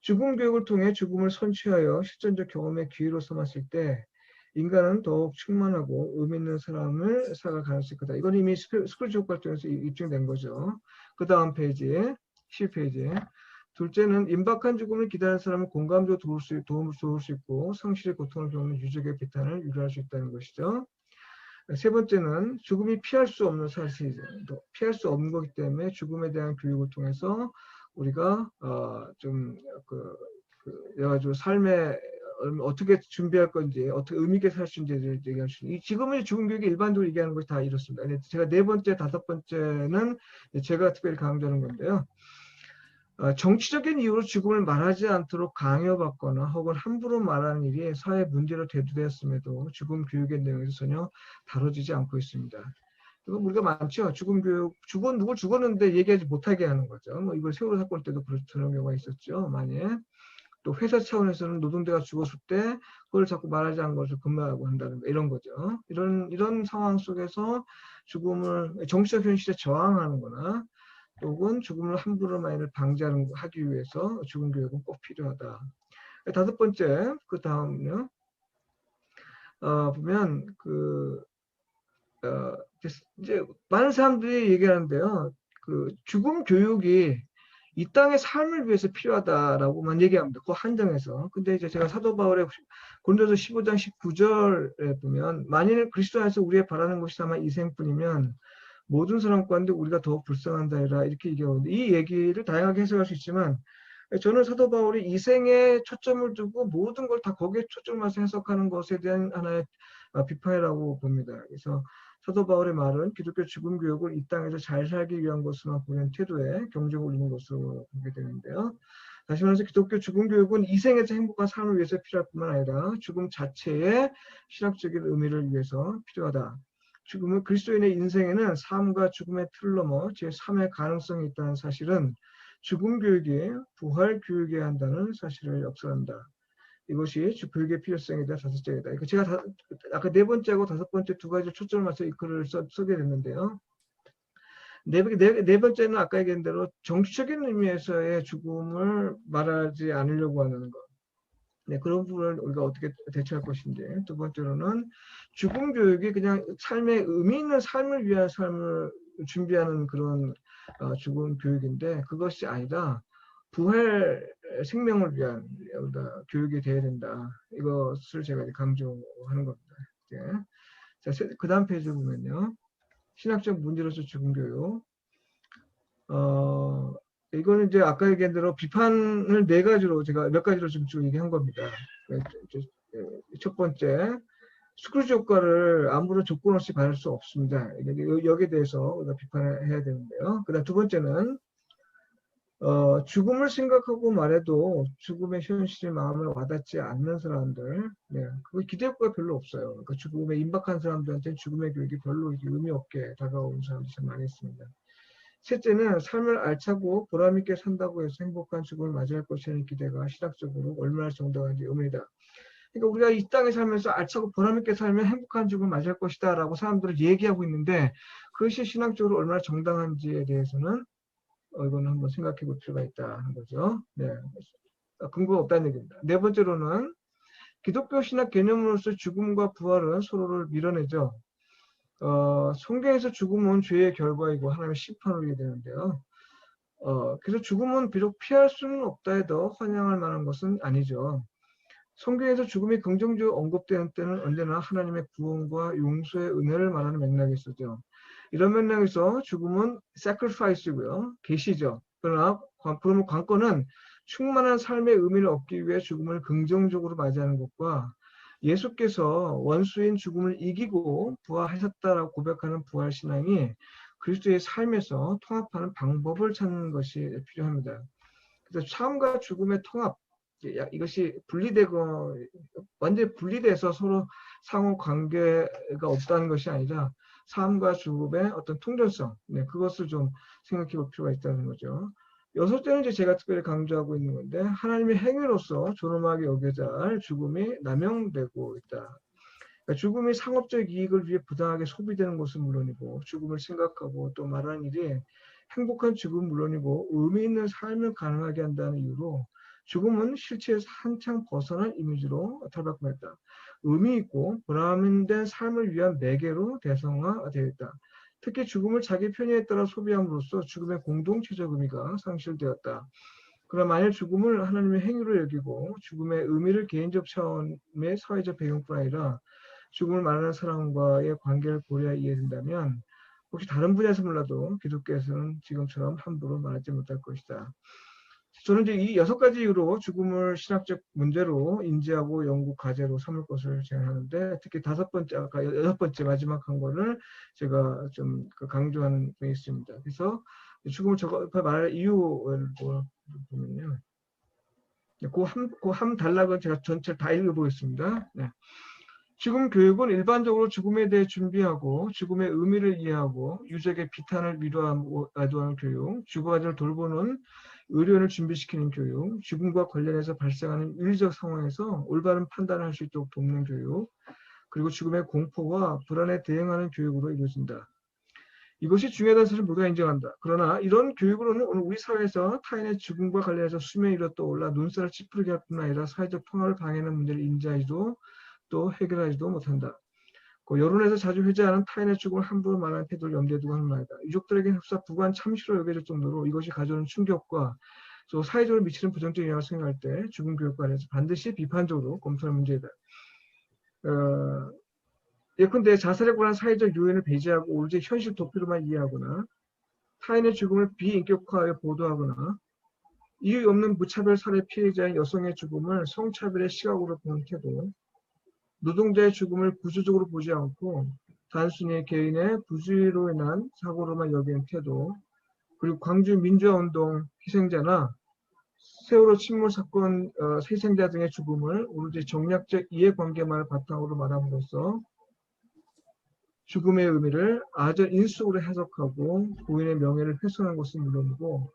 죽음 교육을 통해 죽음을 선취하여 실존적 경험의 기회로 삼았을 때 인간은 더욱 충만하고 의미 있는 삶을 살아갈 가능성이 크다. 이건 이미 스크루지 효과를 통해서 입증된 거죠. 그 다음 페이지에 10페이지에 둘째는 임박한 죽음을 기다리는 사람은 공감적으로 도움을 도울 수 있고 성실의 고통을 겪는 유족의 비탄을 유발할 수 있다는 것이죠. 세 번째는 죽음이 피할 수 없는 사실이죠. 피할 수 없는 거기 때문에 죽음에 대한 교육을 통해서 우리가 여러 가지 삶에 어떻게 준비할 건지, 어떻게 의미 있게 살 수 있는지 얘기할 수 있는. 지금은 죽음 교육이 일반적으로 얘기하는 것이 다 이렇습니다. 제가 네 번째, 다섯 번째는 제가 특별히 강조하는 건데요. 정치적인 이유로 죽음을 말하지 않도록 강요받거나 혹은 함부로 말하는 일이 사회 문제로 대두되었음에도 죽음 교육의 내용에서 전혀 다뤄지지 않고 있습니다. 이거 우리가 많죠. 죽음 교육, 누구 죽었는데 얘기하지 못하게 하는 거죠. 뭐 이걸 세월호 사건 때도 그런 경우가 있었죠. 많이. 또 회사 차원에서는 노동자가 죽었을 때 그걸 자꾸 말하지 않은 것을 금하고 한다든가 이런 거죠. 이런 상황 속에서 죽음을 정치적 현실에 저항하는 거나 혹은 죽음을 함부로 만일 하기 위해서 죽음 교육은 꼭 필요하다. 다섯 번째, 그 다음요. 보면 이제 많은 사람들이 얘기하는데요. 죽음 교육이 이 땅의 삶을 위해서 필요하다라고만 얘기합니다. 그 한정에서. 근데 이제 제가 사도 바울의 고린도서 15장 19절에 보면 만일 그리스도 안에서 우리의 바라는 것이 다만 이생뿐이면 모든 사람 가운데 우리가 더욱 불쌍한다이라 이렇게 얘기하는데 이 얘기를 다양하게 해석할 수 있지만 저는 사도 바울이 이생에 초점을 두고 모든 걸 다 거기에 초점을 맞춰 해석하는 것에 대한 하나의 비판이라고 봅니다. 그래서 사도 바울의 말은 기독교 죽음 교육을 이 땅에서 잘 살기 위한 것으로만 보는 태도에 경종을 울리는 것으로 보게 되는데요. 다시 말해서 기독교 죽음 교육은 이생에서 행복한 삶을 위해서 필요할 뿐만 아니라 죽음 자체의 신학적인 의미를 위해서 필요하다. 죽음은 그리스도인의 인생에는 삶과 죽음의 틀을 넘어 제3의 가능성이 있다는 사실은 죽음 교육이 부활 교육이어야 한다는 사실을 역설합니다. 이것이 교육의 필요성이다. 5장이다. 그러니까 제가 아까 4번째하고 5번째 두 가지 초점을 맞춰 이 글을 쓰게 됐는데요. 네 번째는 아까 얘기한 대로 정치적인 의미에서의 죽음을 말하지 않으려고 하는 것. 네, 그런 부분을 우리가 어떻게 대처할 것인지. 두 번째로는 죽음 교육이 그냥 삶의 의미 있는 삶을 위한 삶을 준비하는 그런 죽음 교육인데 그것이 아니라 부활 생명을 위한 교육이 되어야 된다. 이것을 제가 강조하는 겁니다. 네. 자, 그 다음 페이지 보면요. 신학적 문제로서 죽음 교육. 이거는 이제 아까 얘기한 대로 비판을 4가지로 제가 몇 가지로 좀 얘기한 겁니다. 첫 번째, 스크루지 효과를 아무런 조건 없이 받을 수 없습니다. 여기에 대해서 우리가 비판을 해야 되는데요. 그다음 두 번째는 죽음을 생각하고 말해도 죽음의 현실이 마음을 와닿지 않는 사람들, 네, 그거 기대효과가 별로 없어요. 그러니까 죽음에 임박한 사람들한테는 죽음의 교육이 별로 의미 없게 다가오는 사람들이 참 많이 있습니다. 셋째는 삶을 알차고 보람있게 산다고 해서 행복한 죽음을 맞이할 것이라는 기대가 신학적으로 얼마나 정당한지 의문이다. 그러니까 우리가 이 땅에 살면서 알차고 보람있게 살면 행복한 죽음을 맞이할 것이다 라고 사람들은 얘기하고 있는데 그것이 신학적으로 얼마나 정당한지에 대해서는 이거는 한번 생각해 볼 필요가 있다는 거죠. 네. 근거가 없다는 얘기입니다. 네 번째로는 기독교 신학 개념으로서 죽음과 부활은 서로를 밀어내죠. 성경에서 죽음은 죄의 결과이고 하나님의 심판을 하게 되는데요. 그래서 죽음은 비록 피할 수는 없다 해도 환영할 만한 것은 아니죠. 성경에서 죽음이 긍정적으로 언급되는 때는 언제나 하나님의 구원과 용서의 은혜를 말하는 맥락이 있었죠. 이런 맥락에서 죽음은 sacrifice고요. 계시죠. 그러나 그러면 관건은 충만한 삶의 의미를 얻기 위해 죽음을 긍정적으로 맞이하는 것과 예수께서 원수인 죽음을 이기고 부활하셨다라고 고백하는 부활신앙이 그리스도의 삶에서 통합하는 방법을 찾는 것이 필요합니다. 그래서 삶과 죽음의 통합, 이것이 분리되고 완전히 분리돼서 서로 상호 관계가 없다는 것이 아니라 삶과 죽음의 어떤 통전성, 네, 그것을 좀 생각해 볼 필요가 있다는 거죠. 여섯째는 이제 제가 특별히 강조하고 있는 건데 하나님의 행위로서 존엄하게 여겨져 할 죽음이 남용되고 있다. 그러니까 죽음이 상업적 이익을 위해 부당하게 소비되는 것은 물론이고 죽음을 생각하고 또 말하는 일이 행복한 죽음은 물론이고 의미 있는 삶을 가능하게 한다는 이유로 죽음은 실체에서 한창 벗어난 이미지로 탈바꿈했다. 의미 있고 보람된 삶을 위한 매개로 대성화되어 있다. 특히 죽음을 자기 편의에 따라 소비함으로써 죽음의 공동체적 의미가 상실되었다. 그러나 만일 죽음을 하나님의 행위로 여기고 죽음의 의미를 개인적 차원의 사회적 배경뿐 아니라 죽음을 말하는 사람과의 관계를 고려해 이해된다면 혹시 다른 분야에서 몰라도 기독교에서는 지금처럼 함부로 말하지 못할 것이다. 저는 이제 이 6가지 이유로 죽음을 신학적 문제로 인지하고 연구 과제로 삼을 것을 제안하는데 특히 5번째, 아까 6번째 마지막 한 거를 제가 좀 강조하는 게 있습니다. 그래서 죽음을 말할 이유를 보면요. 그 단락은 제가 전체 다 읽어보겠습니다. 네. 죽음 교육은 일반적으로 죽음에 대해 준비하고 죽음의 의미를 이해하고 유족의 비탄을 위로하고 아도하는 교육, 죽어가지를 돌보는 의료인을 준비시키는 교육, 죽음과 관련해서 발생하는 윤리적 상황에서 올바른 판단을 할 수 있도록 돕는 교육, 그리고 죽음의 공포와 불안에 대응하는 교육으로 이루어진다. 이것이 중요하다는 사실을 모두가 인정한다. 그러나 이런 교육으로는 오늘 우리 사회에서 타인의 죽음과 관련해서 수명이 떠올라 눈살을 찌푸리게 할 뿐 아니라 사회적 통합을 방해하는 문제를 인지하지도 또 해결하지도 못한다. 여론에서 자주 회자하는 타인의 죽음을 함부로 말하는 태도를 염두에 두고 하는 말이다. 유족들에게 흡사 부관 참시로 여겨질 정도로 이것이 가져오는 충격과 또 사회적으로 미치는 부정적 영향을 생각할 때 죽음 교육과 관련해서 반드시 비판적으로 검토할 문제이다. 예컨대 자살에 관한 사회적 요인을 배제하고 오로지 현실 도피로만 이해하거나 타인의 죽음을 비인격화하여 보도하거나 이유 없는 무차별 살해 피해자인 여성의 죽음을 성차별의 시각으로 보는 태도, 노동자의 죽음을 구조적으로 보지 않고 단순히 개인의 부주의로 인한 사고로만 여기는 태도, 그리고 광주 민주화운동 희생자나 세월호 침몰 사건 희생자 등의 죽음을 오로지 정략적 이해관계만을 바탕으로 말함으로써 죽음의 의미를 아전 인수로 해석하고 고인의 명예를 훼손한 것은 물론이고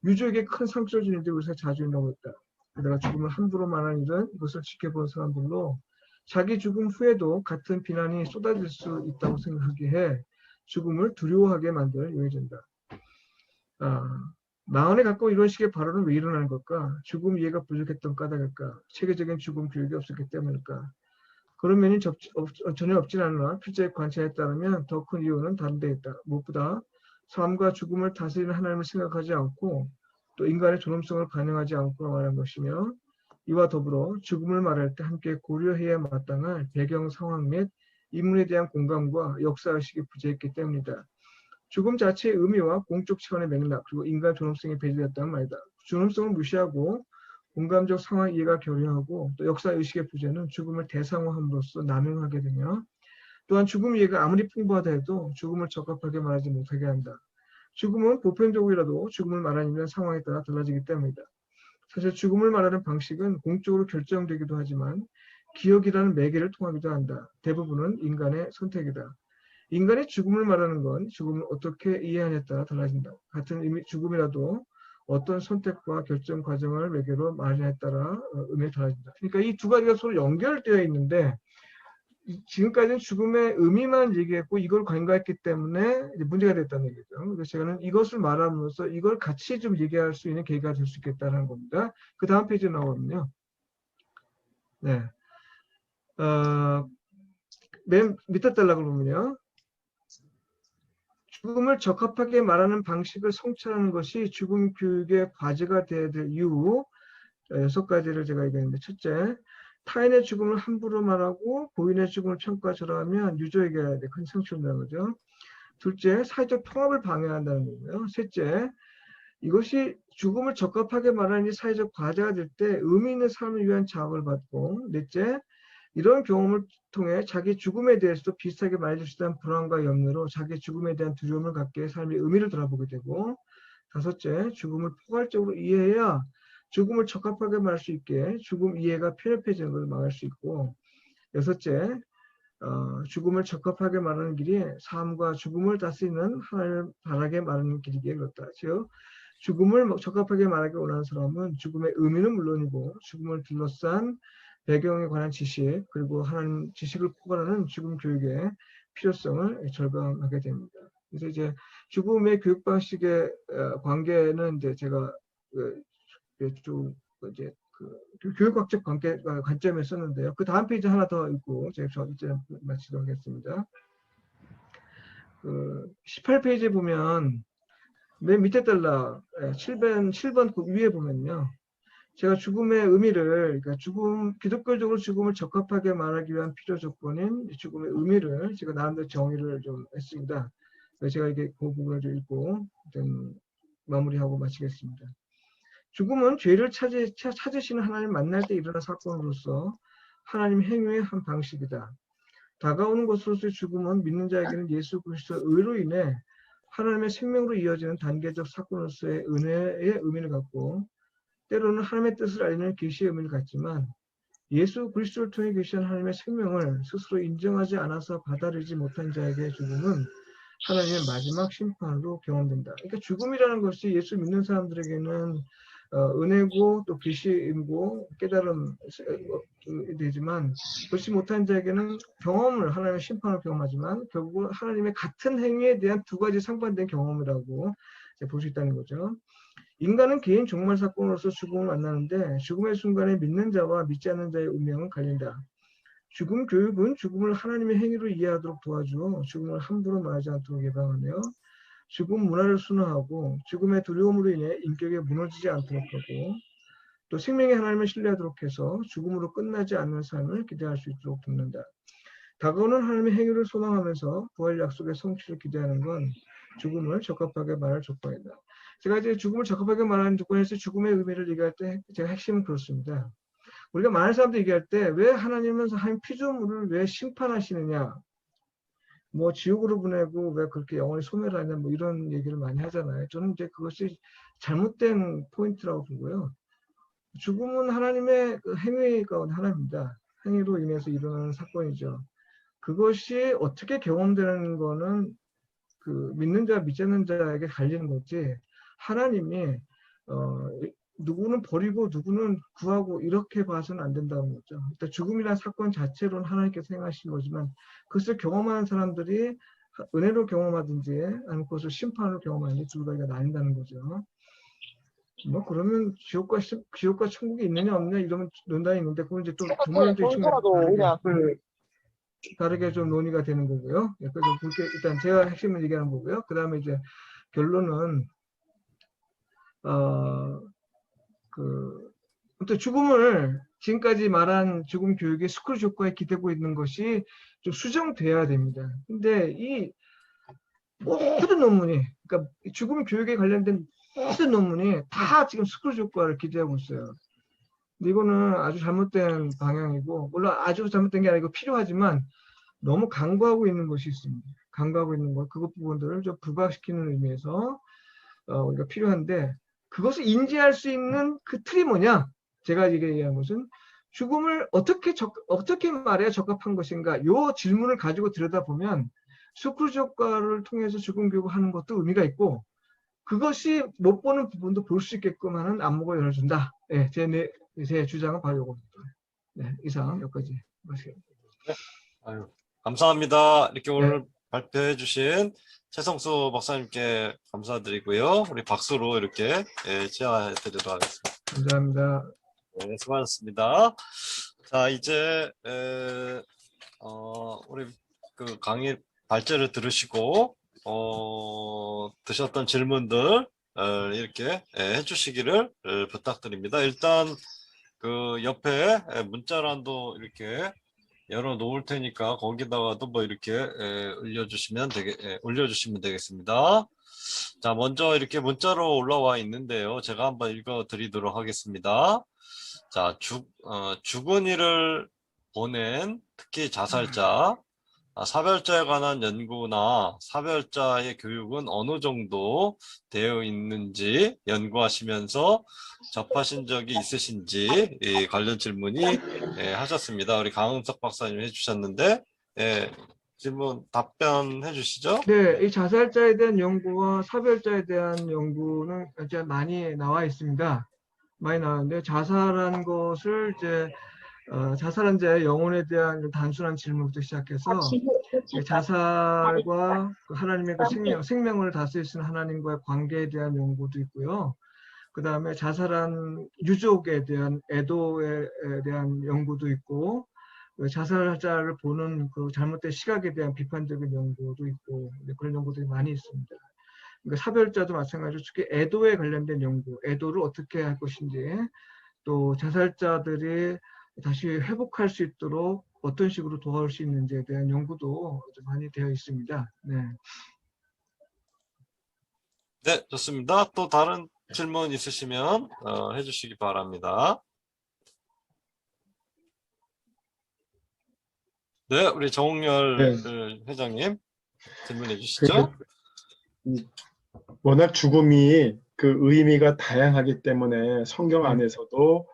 유족에게 큰 상처를 주는 데 우리가 자주 일어나고 있다. 게다가 죽음을 함부로 말하는 일은 이것을 지켜본 사람들로 자기 죽음 후에도 같은 비난이 쏟아질 수 있다고 생각하기에 죽음을 두려워하게 만들 요인이다. 망언에 가까운 이런 식의 발언은 왜 일어나는 걸까? 죽음 이해가 부족했던 까닭일까? 체계적인 죽음 교육이 없었기 때문일까? 그런 면이 전혀 없진 않으나 필자의 관찰에 따르면 더 큰 이유는 다른 데 있다. 무엇보다 삶과 죽음을 다스리는 하나님을 생각하지 않고 또 인간의 존엄성을 반영하지 않고 말하는 것이며 이와 더불어 죽음을 말할 때 함께 고려해야 마땅할 배경 상황 및 인물에 대한 공감과 역사의식이 부재했기 때문이다. 죽음 자체의 의미와 공적 차원의 맥락 그리고 인간 존엄성이 배제됐다는 말이다. 존엄성을 무시하고 공감적 상황 이해가 결여하고 또 역사의식의 부재는 죽음을 대상화함으로써 남용하게 되며 또한 죽음 이해가 아무리 풍부하다 해도 죽음을 적합하게 말하지 못하게 한다. 죽음은 보편적으로라도 죽음을 말하는 상황에 따라 달라지기 때문이다. 사실 죽음을 말하는 방식은 공적으로 결정되기도 하지만 기억이라는 매개를 통하기도 한다. 대부분은 인간의 선택이다. 인간의 죽음을 말하는 건 죽음을 어떻게 이해하냐에 따라 달라진다. 같은 의미 죽음이라도 어떤 선택과 결정 과정을 매개로 말하냐에 따라 의미가 달라진다. 그러니까 이 두 가지가 서로 연결되어 있는데 지금까지는 죽음의 의미만 얘기했고 이걸 간과했기 때문에 문제가 됐다는 얘기죠. 그래서 제가는 이것을 말함으로써 이걸 같이 좀 얘기할 수 있는 계기가 될 수 있겠다는 겁니다. 그 다음 페이지에 나오거든요. 네. 맨 밑에 달라고 보면요. 죽음을 적합하게 말하는 방식을 성찰하는 것이 죽음 교육의 과제가 되어야 될 이유 6가지를 제가 얘기했는데 첫째, 타인의 죽음을 함부로 말하고 고인의 죽음을 평가절하하면 유저에게 큰 상처를 주는 거죠. 둘째, 사회적 통합을 방해한다는 거고요. 셋째, 이것이 죽음을 적합하게 말하는 사회적 과제가 될 때 의미 있는 삶을 위한 자극을 받고 넷째, 이런 경험을 통해 자기 죽음에 대해서도 비슷하게 말해줄 수 있다는 불안과 염려로 자기 죽음에 대한 두려움을 갖게 삶의 의미를 돌아보게 되고 다섯째, 죽음을 포괄적으로 이해해야 죽음을 적합하게 말할 수 있게 죽음 이해가 편협해지는 것을 막을 수 있고 여섯째, 죽음을 적합하게 말하는 길이 삶과 죽음을 다스리는 하나님을 바라게 말하는 길이기에 그렇다. 즉 죽음을 적합하게 말하기 원하는 사람은 죽음의 의미는 물론이고 죽음을 둘러싼 배경에 관한 지식 그리고 하나님 지식을 포괄하는 죽음 교육의 필요성을 절감하게 됩니다. 그래서 이제 죽음의 교육 방식의 관계는 이제 제가 좀 이제 교육학적 관점에 썼는데요. 그 다음 페이지 하나 더 있고 제가 이제 마치도록 하겠습니다. 18페이지에 보면 맨 밑에 달라 7번 그 위에 보면요. 제가 죽음의 의미를 그러니까 기독교적으로 죽음을 적합하게 말하기 위한 필요 조건인 죽음의 의미를 제가 나름대로 정의를 좀 했습니다. 제가 이게 그 부분을 좀 읽고 마무리하고 마치겠습니다. 죽음은 죄를 찾으시는 하나님 만날 때 일어난 사건으로서 하나님 행위의 한 방식이다. 다가오는 것으로서의 죽음은 믿는 자에게는 예수 그리스도의 의로 인해 하나님의 생명으로 이어지는 단계적 사건으로서의 은혜의 의미를 갖고 때로는 하나님의 뜻을 알리는 계시의 의미를 갖지만 예수 그리스도를 통해 계시한 하나님의 생명을 스스로 인정하지 않아서 받아들이지 못한 자에게 죽음은 하나님의 마지막 심판으로 경험된다. 그러니까 죽음이라는 것이 예수 믿는 사람들에게는 은혜고 또 계시이고 깨달음이 되지만 그렇지 못한 자에게는 하나님의 심판을 경험하지만 결국 하나님의 같은 행위에 대한 두 가지 상반된 경험이라고 볼 수 있다는 거죠. 인간은 개인 종말 사건으로서 죽음을 만나는데 죽음의 순간에 믿는 자와 믿지 않는 자의 운명은 갈린다. 죽음 교육은 죽음을 하나님의 행위로 이해하도록 도와주어 죽음을 함부로 말하지 않도록 예방하며 죽음 문화를 순화하고 죽음의 두려움으로 인해 인격이 무너지지 않도록 하고 또 생명의 하나님을 신뢰하도록 해서 죽음으로 끝나지 않는 삶을 기대할 수 있도록 돕는다. 다가오는 하나님의 행위를 소망하면서 부활 약속의 성취를 기대하는 건 죽음을 적합하게 말할 조건이다. 제가 이제 죽음을 적합하게 말하는 조건에서 죽음의 의미를 얘기할 때 제가 핵심은 그렇습니다. 우리가 많은 사람들 얘기할 때 왜 하나님은 하나님 피조물을 왜 심판하시느냐 뭐 지옥으로 보내고 왜 그렇게 영원히 소멸하냐 뭐 이런 얘기를 많이 하잖아요. 저는 이제 그것이 잘못된 포인트라고 보고요. 죽음은 하나님의 행위 가운데 하나입니다. 행위로 인해서 일어나는 사건이죠. 그것이 어떻게 경험되는 거는 믿는 자, 믿지 않는 자에게 갈리는 거지 하나님이 누구는 버리고 누구는 구하고 이렇게 봐서는 안 된다는 거죠. 일단 죽음이라는 사건 자체로는 하나님께서 행하신 거지만 그것을 경험하는 사람들이 은혜로 경험하든지 아니면 그것을 심판으로 경험하든지 두 가지가 나뉜다는 거죠. 뭐 그러면 지옥과 천국이 있느냐 없느냐 이러면 논란이 있는데 그건 이제 또 종말론적 측면에서 다르게 좀 논의가 되는 거고요. 예, 그래서 그렇게 일단 제가 핵심을 얘기하는 거고요. 그 다음에 이제 결론은 또 죽음을 지금까지 말한 죽음 교육의 스크류 효과에 기대고 있는 것이 좀 수정돼야 됩니다. 근데 이 모든 논문이, 그러니까 죽음 교육에 관련된 모든 논문이 다 지금 스크류 효과를 기대하고 있어요. 근데 이거는 아주 잘못된 방향이고, 물론 아주 잘못된 게 아니고 필요하지만 너무 강구하고 있는 것이 있습니다. 강구하고 있는 것, 그것 부분들을 좀 부각시키는 의미에서 우리가 필요한데, 그것을 인지할 수 있는 그 틀이 뭐냐? 제가 얘기한 것은 죽음을 어떻게 말해야 적합한 것인가? 이 질문을 가지고 들여다보면 스크루지 효과를 통해서 죽음 교육을 하는 것도 의미가 있고 그것이 못 보는 부분도 볼 수 있게끔 하는 안목을 열어준다. 네, 제 주장은 바로 이겁니다. 네, 이상 여기까지 마치겠습니다. 네. 아유, 감사합니다. 이렇게 오늘 네. 발표해 주신 최성수 박사님께 감사드리고요. 우리 박수로 이렇게 치하해 드리도록 하겠습니다. 감사합니다. 네, 수고하셨습니다. 자, 이제 우리 그 강의 발제를 들으시고 드셨던 질문들 이렇게 해주시기를 부탁드립니다. 일단 그 옆에 문자란도 이렇게 열어 놓을 테니까 거기다가도 뭐 이렇게 올려주시면 되겠습니다. 자, 먼저 이렇게 문자로 올라와 있는데요. 제가 한번 읽어 드리도록 하겠습니다. 자, 죽은 이를 보낸 특히 자살자, 사별자에 관한 연구나 사별자의 교육은 어느 정도 되어 있는지 연구하시면서 접하신 적이 있으신지 관련 질문이 하셨습니다. 우리 강은석 박사님 해주셨는데 질문 답변해 주시죠. 네, 이 자살자에 대한 연구와 사별자에 대한 연구는 이제 많이 나와 있습니다. 많이 나왔는데 자살한 것을 이제 자살한 자의 영혼에 대한 단순한 질문부터 시작해서 자살과 그 하나님의 그 생명을 다스리시는 하나님과의 관계에 대한 연구도 있고요. 그 다음에 자살한 유족에 대한 애도에 대한 연구도 있고, 자살자를 보는 그 잘못된 시각에 대한 비판적인 연구도 있고, 그런 연구들이 많이 있습니다. 그러니까 사별자도 마찬가지로 특히 애도에 관련된 연구, 애도를 어떻게 할 것인지, 또 자살자들이 다시 회복할 수 있도록 어떤 식으로 도와줄 수 있는지에 대한 연구도 많이 되어 있습니다. 네. 네, 좋습니다. 또 다른 질문 있으시면 해주시기 바랍니다. 네, 우리 정홍열 회장님 질문해 주시죠. 워낙 죽음이 그 의미가 다양하기 때문에 성경 안에서도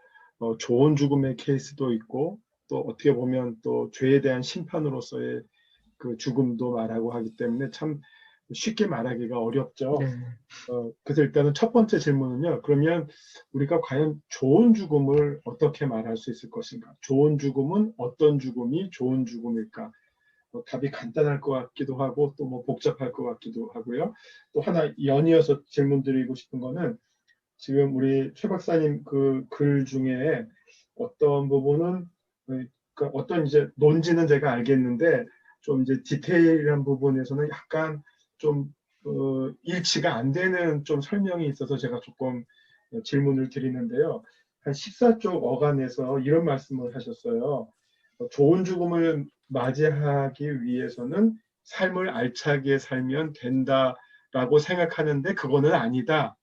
좋은 죽음의 케이스도 있고 또 어떻게 보면 또 죄에 대한 심판으로서의 그 죽음도 말하고 하기 때문에 참 쉽게 말하기가 어렵죠. 네. 그래서 일단은 첫 번째 질문은요. 그러면 우리가 과연 좋은 죽음을 어떻게 말할 수 있을 것인가? 좋은 죽음은 어떤 죽음이 좋은 죽음일까? 답이 간단할 것 같기도 하고 또 뭐 복잡할 것 같기도 하고요. 또 하나 연이어서 질문 드리고 싶은 거는 지금 우리 최 박사님 그 글 중에 어떤 부분은 그 어떤 이제 논지는 제가 알겠는데 좀 이제 디테일한 부분에서는 약간 좀 일치가 안 되는 좀 설명이 있어서 제가 조금 질문을 드리는데요. 한 14쪽 어간에서 이런 말씀을 하셨어요. 좋은 죽음을 맞이하기 위해서는 삶을 알차게 살면 된다라고 생각하는데 그거는 아니다.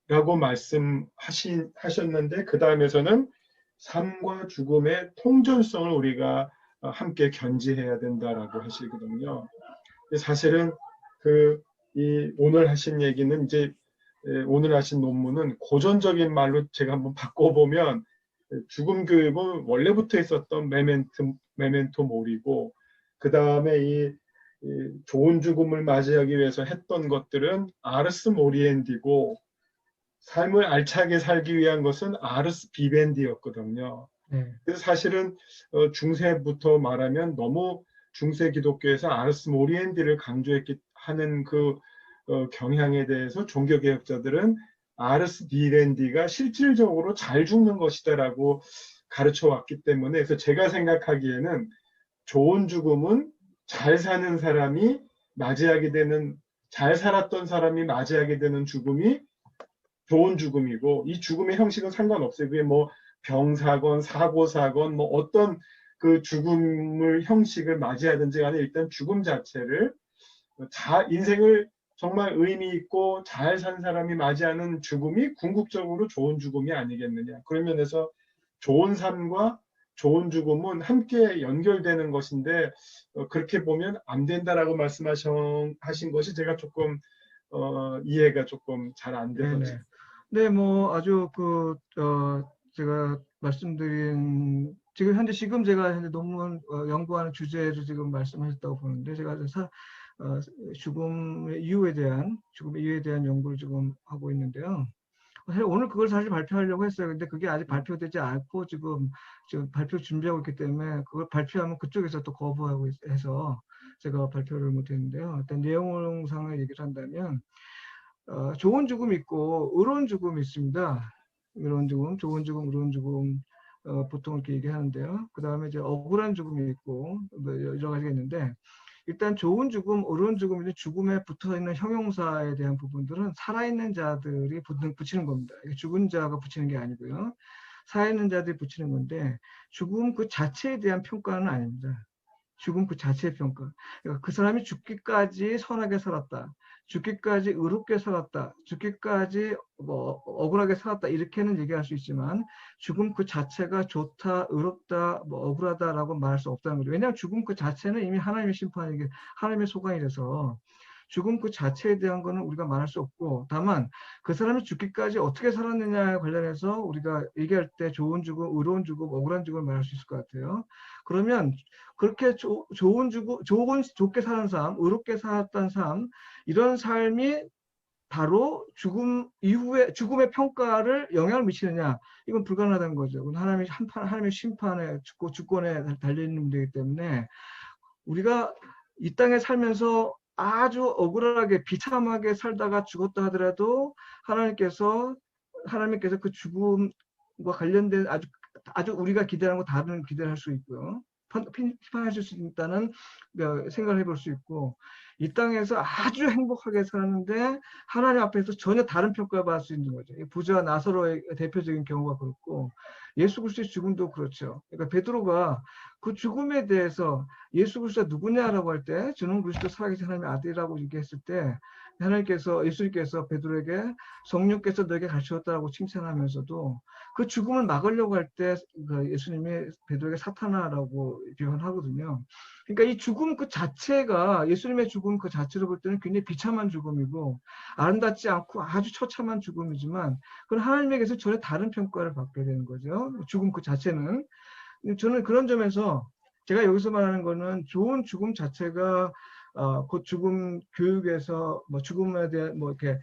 라고 말씀하셨는데 그 다음에서는 삶과 죽음의 통전성을 우리가 함께 견지해야 된다라고 하시거든요. 사실은 오늘 하신 얘기는 이제 오늘 하신 논문은 고전적인 말로 제가 한번 바꿔보면 죽음 교육은 원래부터 있었던 메멘토 모리고 그 다음에 이 좋은 죽음을 맞이하기 위해서 했던 것들은 아르스 모리엔디고 삶을 알차게 살기 위한 것은 아르스 비벤디였거든요. 네. 그래서 사실은 중세부터 말하면 너무 중세 기독교에서 아르스 모리엔디를 하는 그 경향에 대해서 종교개혁자들은 아르스 비벤디가 실질적으로 잘 죽는 것이다라고 가르쳐 왔기 때문에, 그래서 제가 생각하기에는 좋은 죽음은 잘 사는 사람이 맞이하게 되는, 잘 살았던 사람이 맞이하게 되는 죽음이 좋은 죽음이고, 이 죽음의 형식은 상관없어요. 그게 뭐 병사건 사고사건 뭐 어떤 그 죽음을 형식을 맞이하든지 간에 일단 죽음 자체를 인생을 정말 의미 있고 잘 산 사람이 맞이하는 죽음이 궁극적으로 좋은 죽음이 아니겠느냐. 그런 면에서 좋은 삶과 좋은 죽음은 함께 연결되는 것인데, 그렇게 보면 안 된다라고 말씀하신 것이 제가 조금 이해가 조금 잘 안 돼서. 네네. 네, 뭐 아주 제가 말씀드린 지금 제가 현재 논문 연구하는 주제를 지금 말씀하셨다고 보는데, 제가 죽음의 이유에 대한 연구를 지금 하고 있는데요. 사실 오늘 그걸 사실 발표하려고 했어요. 근데 그게 아직 발표되지 않고 지금 발표 준비하고 있기 때문에 그걸 발표하면 그쪽에서 또 거부하고 해서 제가 발표를 못했는데요. 일단 내용상을 얘기를 한다면, 좋은 죽음 있고 의로운 죽음이 있습니다. 의로운 죽음, 좋은 죽음, 의로운 죽음, 보통 이렇게 얘기하는데요. 그 다음에 이제 억울한 죽음이 있고 뭐 여러 가지가 있는데, 일단 좋은 죽음, 의로운 죽음인데 죽음에 붙어 있는 형용사에 대한 부분들은 살아있는 자들이 붙이는 겁니다. 죽은 자가 붙이는 게 아니고요. 살아있는 자들이 붙이는 건데, 죽음 그 자체에 대한 평가는 아닙니다. 죽음 그 자체의 평가. 그러니까 그 사람이 죽기까지 선하게 살았다, 죽기까지 의롭게 살았다, 죽기까지 뭐 억울하게 살았다, 이렇게는 얘기할 수 있지만 죽음 그 자체가 좋다, 의롭다, 뭐 억울하다라고 말할 수 없다는 거죠. 왜냐하면 죽음 그 자체는 이미 하나님의 심판이게, 하나님의 소관이라서 죽음 그 자체에 대한 거는 우리가 말할 수 없고, 다만 그 사람이 죽기까지 어떻게 살았느냐에 관련해서 우리가 얘기할 때 좋은 죽음, 의로운 죽음, 억울한 죽음을 말할 수 있을 것 같아요. 그러면 그렇게 좋은 죽음, 좋게 사는 삶, 의롭게 살았던 삶, 이런 삶이 바로 죽음 이후에 죽음의 평가를 영향을 미치느냐, 이건 불가능하다는 거죠. 그건 하나님의 심판에, 주권에 달려 있는 문제이기 때문에, 우리가 이 땅에 살면서 아주 억울하게 비참하게 살다가 죽었다 하더라도 하나님께서 그 죽음과 관련된 아주 우리가 기대하는 거 다른 기대를 할 수 있고요.批判하실 수 있다는 생각을 해볼 수 있고, 이 땅에서 아주 행복하게 사는데 하나님 앞에서 전혀 다른 평가를 받을 수 있는 거죠. 부자 나사로의 대표적인 경우가 그렇고, 예수 그리스도의 죽음도 그렇죠. 그러니까 베드로가 그 죽음에 대해서 예수 그리스도가 누구냐라고 할 때, 저는 그리스도 살아계신 하나님의 아들이라고 얘기했을 때, 예수님께서 베드로에게 성령께서 너에게 가르쳤다라고 칭찬하면서도, 그 죽음을 막으려고 할 때 예수님이 베드로에게 사탄아라고 표현하거든요. 그러니까 이 죽음 그 자체가, 예수님의 죽음 그 자체로 볼 때는 굉장히 비참한 죽음이고 아름답지 않고 아주 처참한 죽음이지만, 그건 하나님에게서 전혀 다른 평가를 받게 되는 거죠. 죽음 그 자체는. 저는 그런 점에서 제가 여기서 말하는 거는, 좋은 죽음 자체가 곧 죽음 교육에서 뭐 죽음에 대한 뭐 이렇게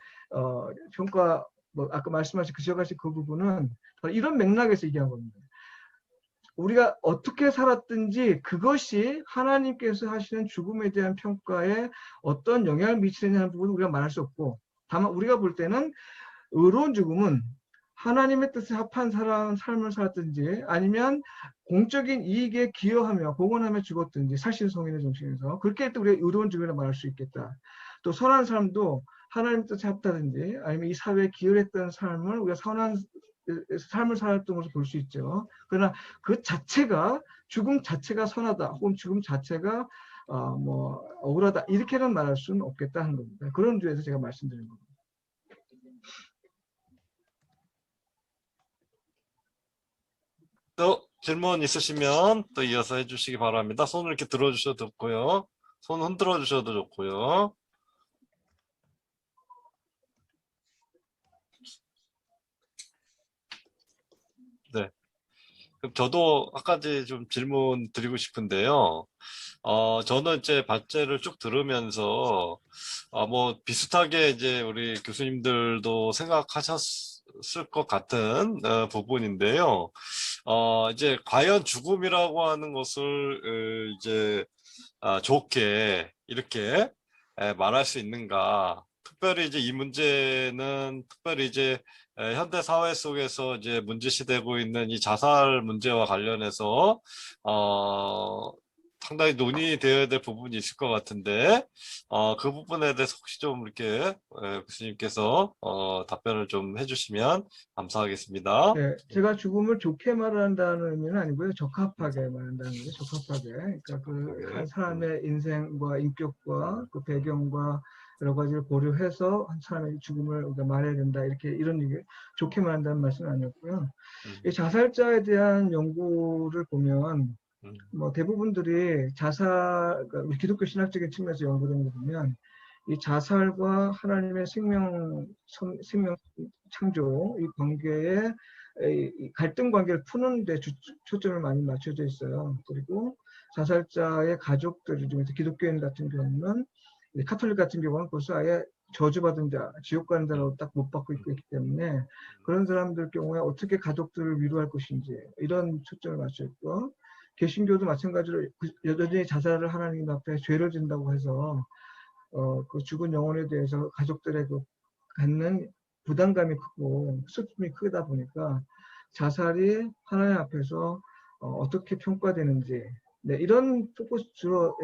평가, 뭐 아까 말씀하신 그 부분은 이런 맥락에서 얘기한 겁니다. 우리가 어떻게 살았든지 그것이 하나님께서 하시는 죽음에 대한 평가에 어떤 영향을 미치느냐는 부분은 우리가 말할 수 없고, 다만 우리가 볼 때는 의로운 죽음은 하나님의 뜻에 합한 삶을 살았든지, 아니면 공적인 이익에 기여하며 공헌하며 죽었든지, 살신성인의 정신에서 그렇게 할 때 우리가 의로운 죽음이라고 말할 수 있겠다. 또 선한 삶도 하나님 뜻에 합다든지 아니면 이 사회에 기여를 했던 삶을 우리가 선한 삶을 살았던 것을 볼 수 있죠. 그러나 그 자체가, 죽음 자체가 선하다 혹은 죽음 자체가 뭐 억울하다, 이렇게는 말할 수는 없겠다 하는 겁니다. 그런 주에서 제가 말씀드린 겁니다. 또 질문 있으시면 또 이어서 해주시기 바랍니다. 손을 이렇게 들어주셔도 좋고요. 손 흔들어 주셔도 좋고요. 네. 그럼 저도 한 가지 좀 질문 드리고 싶은데요. 저는 이제 발제를 쭉 들으면서, 뭐, 비슷하게 이제 우리 교수님들도 생각하셨을 것 같은 부분인데요. 이제 과연 죽음이라고 하는 것을 이제 좋게 이렇게 말할 수 있는가? 특별히 이제 이 문제는 특별히 이제 현대 사회 속에서 이제 문제시되고 있는 이 자살 문제와 관련해서 어, 상당히 논의되어야 될 부분이 있을 것 같은데 그 부분에 대해서 혹시 좀 이렇게 교수님께서 답변을 좀 해주시면 감사하겠습니다. 네, 제가 죽음을 좋게 말한다는 의미는 아니고요. 적합하게 말한다는 거죠. 적합하게. 그러니까 그 네. 한 사람의 인생과 인격과 그 배경과 여러 가지를 고려해서 한 사람의 죽음을 우리가 말해야 된다. 이렇게 이런 얘기 좋게 말한다는 말씀은 아니었고요. 이 자살자에 대한 연구를 보면 뭐 대부분들이 그러니까 우리 기독교 신학적인 측면에서 연구된 거 보면 이 자살과 하나님의 생명 창조 이 관계에 이 갈등 관계를 푸는 데 초점을 많이 맞춰져 있어요. 그리고 자살자의 가족들 중에서 기독교인 같은 경우는 카톨릭 같은 경우는 벌써 아예 저주받은 자, 지옥 가는 자로 딱 못 받고 있기 때문에 그런 사람들 경우에 어떻게 가족들을 위로할 것인지 이런 초점을 맞춰 있고 개신교도 마찬가지로 여전히 자살을 하나님 앞에 죄를 진다고 해서 그 죽은 영혼에 대해서 가족들의 그 갖는 부담감이 크고 슬픔이 크다 보니까 자살이 하나님 앞에서 어떻게 평가되는지 네, 이런 포커스로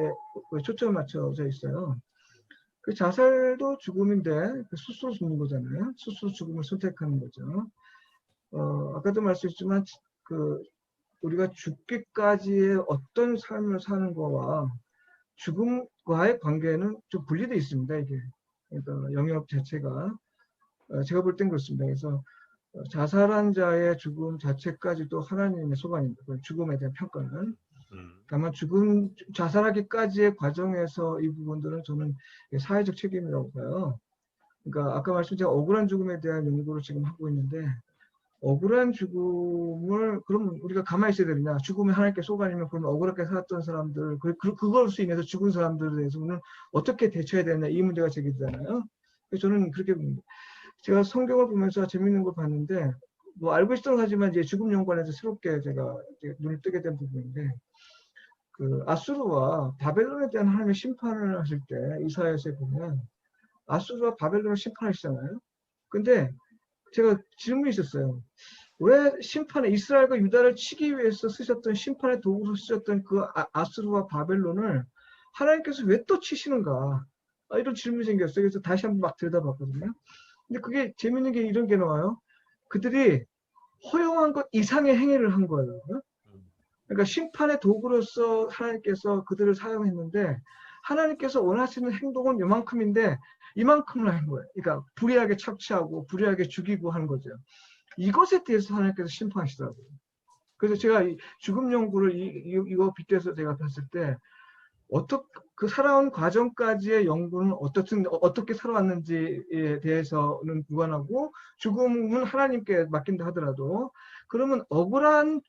초점을 맞춰져 있어요. 그 자살도 죽음인데 스스로 죽는 거잖아요. 스스로 죽음을 선택하는 거죠. 아까도 말씀했지만 그 우리가 죽기까지의 어떤 삶을 사는 거와 죽음과의 관계는 좀 분리되어 있습니다. 이게 그러니까 영역 자체가 제가 볼 땐 그렇습니다. 그래서 자살한 자의 죽음 자체까지도 하나님의 소관입니다. 죽음에 대한 평가는. 다만 자살하기까지의 과정에서 이 부분들은 저는 사회적 책임이라고 봐요. 그러니까 아까 말씀 제가 억울한 죽음에 대한 연구를 지금 하고 있는데 억울한 죽음을 그럼 우리가 가만히 있어야 되느냐? 죽음이 하나님께 소관이면 그러면 억울하게 살았던 사람들, 그걸로 인해서 죽은 사람들에 대해서는 어떻게 대처해야 되느냐? 이 문제가 제기되잖아요. 저는 그렇게 봅니다. 제가 성경을 보면서 재밌는 걸 봤는데 뭐 알고 있었던 하지만 이제 죽음 연관해서 새롭게 제가 눈을 뜨게 된 부분인데 그 아수르와 바벨론에 대한 하나님의 심판을 하실 때 이사야서에 보면 아수르와 바벨론을 심판하시잖아요. 근데 제가 질문이 있었어요. 왜 심판에 이스라엘과 유다를 치기 위해서 쓰셨던 심판의 도구로 쓰셨던 그 아수르와 바벨론을 하나님께서 왜 또 치시는가? 이런 질문이 생겼어요. 그래서 다시 한번 막 들여다봤거든요. 근데 그게 재밌는 게 이런 게 나와요. 그들이 허용한 것 이상의 행위를 한 거예요. 그러니까 심판의 도구로서 하나님께서 그들을 사용했는데 하나님께서 원하시는 행동은 이만큼인데 이만큼을 한 거예요. 그러니까 불의하게 착취하고 불의하게 죽이고 하는 거죠. 이것에 대해서 하나님께서 심판하시더라고요. 그래서 제가 이 죽음 연구를 이거 빗대서 제가 봤을 때 그 살아온 과정까지의 연구는 어떻게 살아왔는지에 대해서는 무관하고 죽음은 하나님께 맡긴다 하더라도 그러면 억울한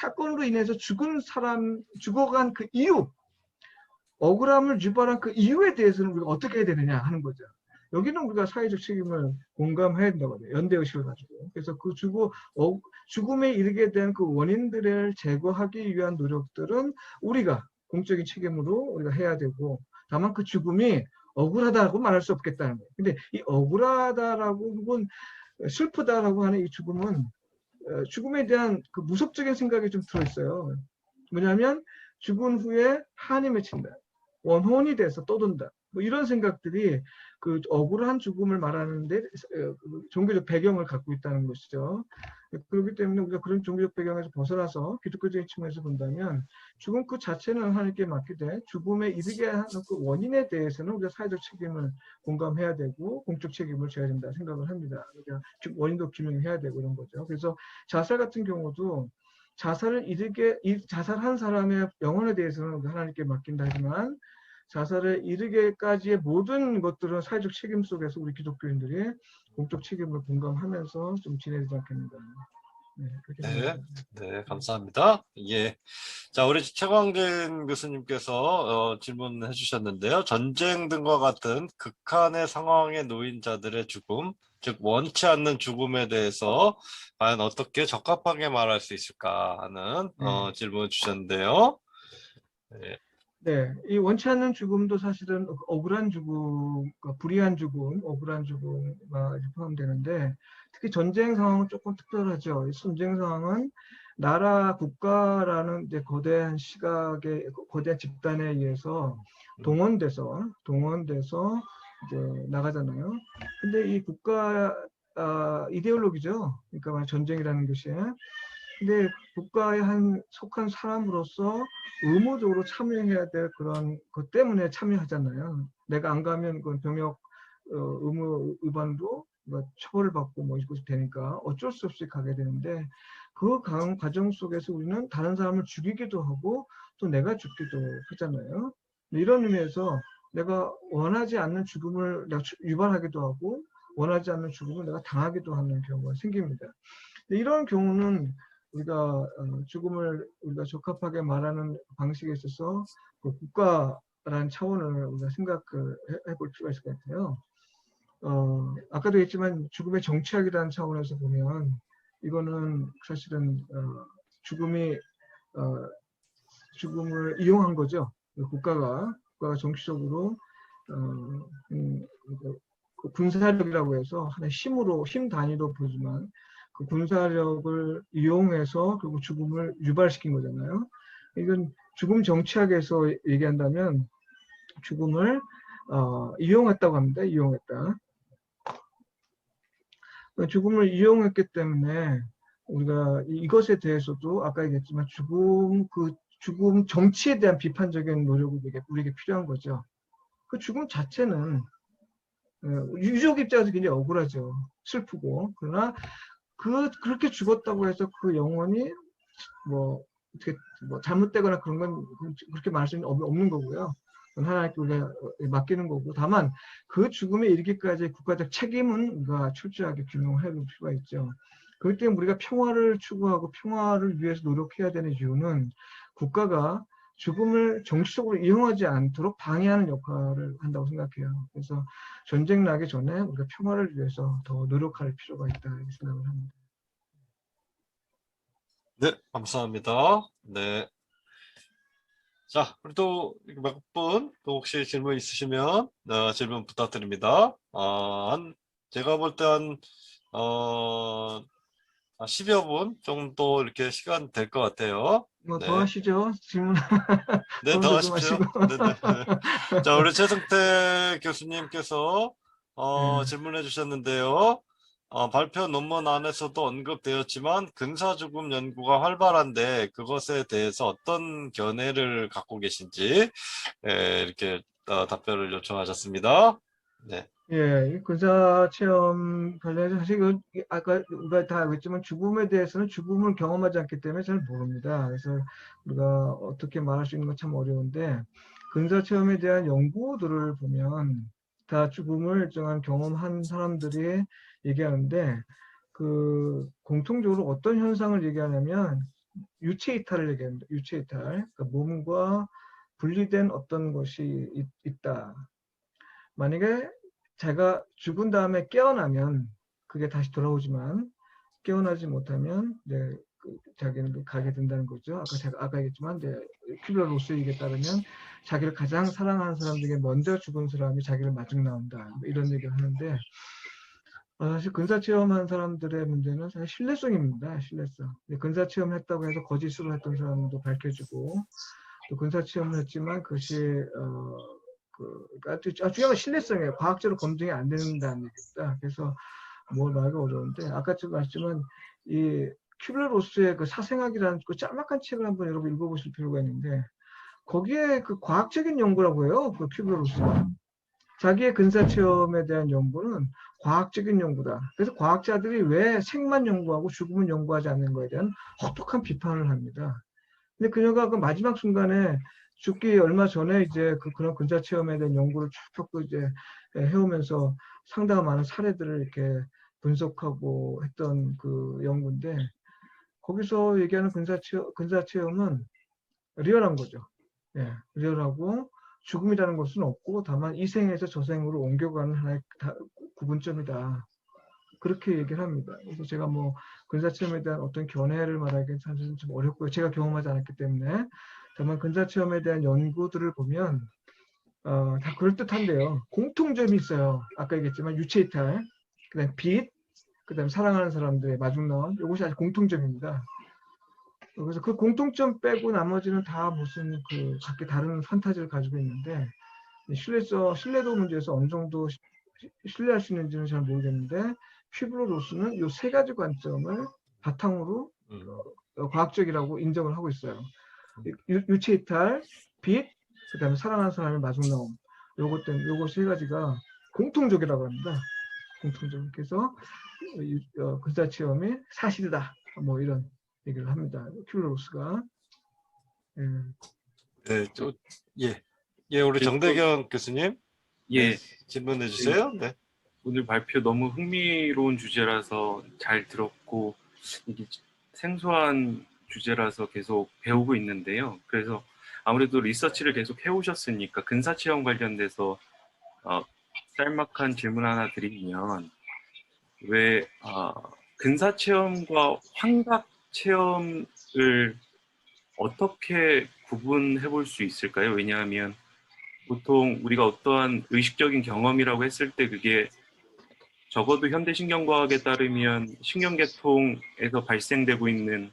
사건으로 인해서 죽어간 그 이유, 억울함을 유발한 그 이유에 대해서는 우리가 어떻게 해야 되느냐 하는 거죠. 여기는 우리가 사회적 책임을 공감해야 된다고 해요. 연대의식을 가지고. 그래서 그 죽음에 이르게 된 그 원인들을 제거하기 위한 노력들은 우리가 공적인 책임으로 우리가 해야 되고 다만 그 죽음이 억울하다고 말할 수 없겠다는 거예요. 근데 이 억울하다라고 혹은 슬프다라고 하는 이 죽음은 죽음에 대한 그 무섭적인 생각이 좀 들어있어요. 뭐냐면 죽은 후에 한이 맺힌다. 원혼이 돼서 떠돈다. 뭐 이런 생각들이 그 억울한 죽음을 말하는데 종교적 배경을 갖고 있다는 것이죠. 그렇기 때문에 우리가 그런 종교적 배경에서 벗어나서 기독교적인 측면에서 본다면 죽음 그 자체는 하나님께 맡기되 죽음에 이르게 하는 그 원인에 대해서는 우리가 사회적 책임을 공감해야 되고 공적 책임을 져야 된다 생각을 합니다. 그러니까 원인도 규명해야 되고 이런 거죠. 그래서 자살 같은 경우도 자살한 사람의 영혼에 대해서는 하나님께 맡긴다 하지만 자살에 이르게까지의 모든 것들은 사회적 책임 속에서 우리 기독교인들이 공적 책임을 공감하면서 좀 지내야 되지 않겠는가. 네, 그렇게 네, 생각합니다. 네, 감사합니다. 예. 자, 우리 최광진 교수님께서 질문해 주셨는데요. 전쟁 등과 같은 극한의 상황에 놓인 자들의 죽음, 즉 원치 않는 죽음에 대해서 과연 어떻게 적합하게 말할 수 있을까 하는 네. 질문을 주셨는데요. 네, 네, 이 원치 않는 죽음도 사실은 억울한 죽음, 그러니까 불의한 죽음, 억울한 죽음이 포함되는데 특히 전쟁 상황은 조금 특별하죠. 이 전쟁 상황은 나라, 국가라는 이제 거대한 시각의 거대한 집단에 의해서 동원돼서 이제 나가잖아요. 근데 이 국가 이데올로기죠. 그러니까 전쟁이라는 것이. 근데 국가에 속한 사람으로서 의무적으로 참여해야 될 그런 것 때문에 참여하잖아요. 내가 안 가면 그건 병역 의무 위반도 뭐 처벌을 받고 뭐 이것이 되니까 어쩔 수 없이 가게 되는데 그 과정 속에서 우리는 다른 사람을 죽이기도 하고 또 내가 죽기도 하잖아요. 이런 의미에서 내가 원하지 않는 죽음을 내가 유발하기도 하고 원하지 않는 죽음을 내가 당하기도 하는 경우가 생깁니다. 이런 경우는 우리가 죽음을 우리가 적합하게 말하는 방식에 있어서 그 국가라는 차원을 우리가 생각을 해볼 필요가 있을 것 같아요. 아까도 했지만 죽음의 정치학이라는 차원에서 보면 이거는 사실은 죽음을 이용한 거죠. 국가가 정치적으로 그 군사력이라고 해서 하나의 힘 단위로 보지만 그 군사력을 이용해서 결국 죽음을 유발시킨 거잖아요. 이건 죽음 정치학에서 얘기한다면 죽음을 이용했다고 합니다. 이용했다. 죽음을 이용했기 때문에 우리가 이것에 대해서도 아까 얘기했지만 죽음 정치에 대한 비판적인 노력이 우리에게 필요한 거죠. 그 죽음 자체는 유족 입장에서 굉장히 억울하죠. 슬프고. 그러나 그렇게 죽었다고 해서 그 영혼이 뭐 어떻게 뭐 잘못되거나 그런 건 그렇게 말할 수는 없는 거고요. 하나님께 우리가 맡기는 거고. 다만 그 죽음에 이르기까지 국가적 책임은 우리가 철저하게 규명해 볼 필요가 있죠. 그렇기 때문에 우리가 평화를 추구하고 평화를 위해서 노력해야 되는 이유는 국가가 죽음을 정치적으로 이용하지 않도록 방해하는 역할을 한다고 생각해요. 그래서 전쟁 나기 전에 우리가 평화를 위해서 더 노력할 필요가 있다 이렇게 생각을 합니다. 네, 감사합니다. 네. 자, 우리 또 몇 분 또 혹시 질문 있으시면 질문 부탁드립니다. 제가 볼 때 한 10여 분 정도 이렇게 시간 될 것 같아요. 뭐 더 네. 하시죠. 질문 네, 더 더 녹음하시고. 하십시오. 네네. 자, 우리 최승태 교수님께서 네. 질문해 주셨는데요. 발표 논문 안에서도 언급되었지만 근사죽음 연구가 활발한데 그것에 대해서 어떤 견해를 갖고 계신지 이렇게 답변을 요청하셨습니다. 네. 예, 이 군사 체험 관련해서 사실 아까 우리가 다 알겠지만 죽음에 대해서는 죽음을 경험하지 않기 때문에 잘 모릅니다. 그래서 우리가 어떻게 말할 수 있는 건 참 어려운데 군사 체험에 대한 연구들을 보면 다 죽음을 일정한 경험한 사람들이 얘기하는데 그 공통적으로 어떤 현상을 얘기하냐면 유체 이탈을 얘기합니다. 유체 이탈. 그러니까 몸과 분리된 어떤 것이 있다. 만약에 자가 죽은 다음에 깨어나면 그게 다시 돌아오지만 깨어나지 못하면 이제 자기는 가게 된다는 거죠. 아까 얘기했지만 이제 큐블러 로스 얘기에 따르면 자기를 가장 사랑하는 사람 중에 먼저 죽은 사람이 자기를 마중 나온다. 뭐 이런 얘기를 하는데 사실 근사 체험한 사람들의 문제는 사실 신뢰성입니다. 신뢰성. 근사 체험했다고 해서 거짓으로 했던 사람도 밝혀지고 또 근사 체험을 했지만 그것이 중요한 건 신뢰성이에요. 과학적으로 검증이 안 된다는 얘기입니다. 그래서 뭘 말하기가 어려운데 아까 좀 말했지만 이 큐블러-로스의 그 사생학이라는 그 짤막한 책을 한번 여러분 읽어보실 필요가 있는데 거기에 그 과학적인 연구라고 해요. 그 큐블러-로스가 자기의 근사 체험에 대한 연구는 과학적인 연구다. 그래서 과학자들이 왜 생만 연구하고 죽음은 연구하지 않는 거에 대한 혹독한 비판을 합니다. 근데 그녀가 그 마지막 순간에 죽기 얼마 전에 이제 그런 근사 체험에 대한 연구를 쭉 이제 해오면서 상당한 많은 사례들을 이렇게 분석하고 했던 그 연구인데 거기서 얘기하는 근사체험은 리얼한 거죠. 예, 리얼하고 죽음이라는 것은 없고 다만 이 생에서 저 생으로 옮겨가는 하나의 구분점이다. 그렇게 얘기를 합니다. 그래서 제가 뭐 근사체험에 대한 어떤 견해를 말하기는 사실은 좀 어렵고요. 제가 경험하지 않았기 때문에. 다만 근사체험에 대한 연구들을 보면 다 그럴듯한데요. 공통점이 있어요. 아까 얘기했지만 유체이탈, 그다음 빛, 그다음 사랑하는 사람들의 마중나옴. 이것이 아주 공통점입니다. 그래서 그 공통점 빼고 나머지는 다 무슨 그 각기 다른 판타지를 가지고 있는데 신뢰도 문제에서 어느 정도 신뢰할 수 있는지는 잘 모르겠는데 퀴블러-로스는 이 세 가지 관점을 바탕으로 과학적이라고 인정을 하고 있어요. 유체이탈, 빛, 그다음에 사랑하는 사람의 마중나옴. 요거 세 가지가 공통적이라고 합니다. 공통적. 그래서 근사체험이 사실이다. 뭐 이런 얘기를 합니다. 퀴블러-로스가. 네, 예, 우리 정대경 교수님. 예, 네, 질문해 주세요. 네. 오늘 발표 너무 흥미로운 주제라서 잘 들었고, 이게 생소한 주제라서 계속 배우고 있는데요. 그래서 아무래도 리서치를 계속 해오셨으니까 근사체험 관련돼서 짤막한 질문 하나 드리면, 왜 근사체험과 환각체험을 어떻게 구분해 볼 수 있을까요? 왜냐하면 보통 우리가 어떠한 의식적인 경험이라고 했을 때 그게 적어도 현대신경과학에 따르면 신경계통에서 발생되고 있는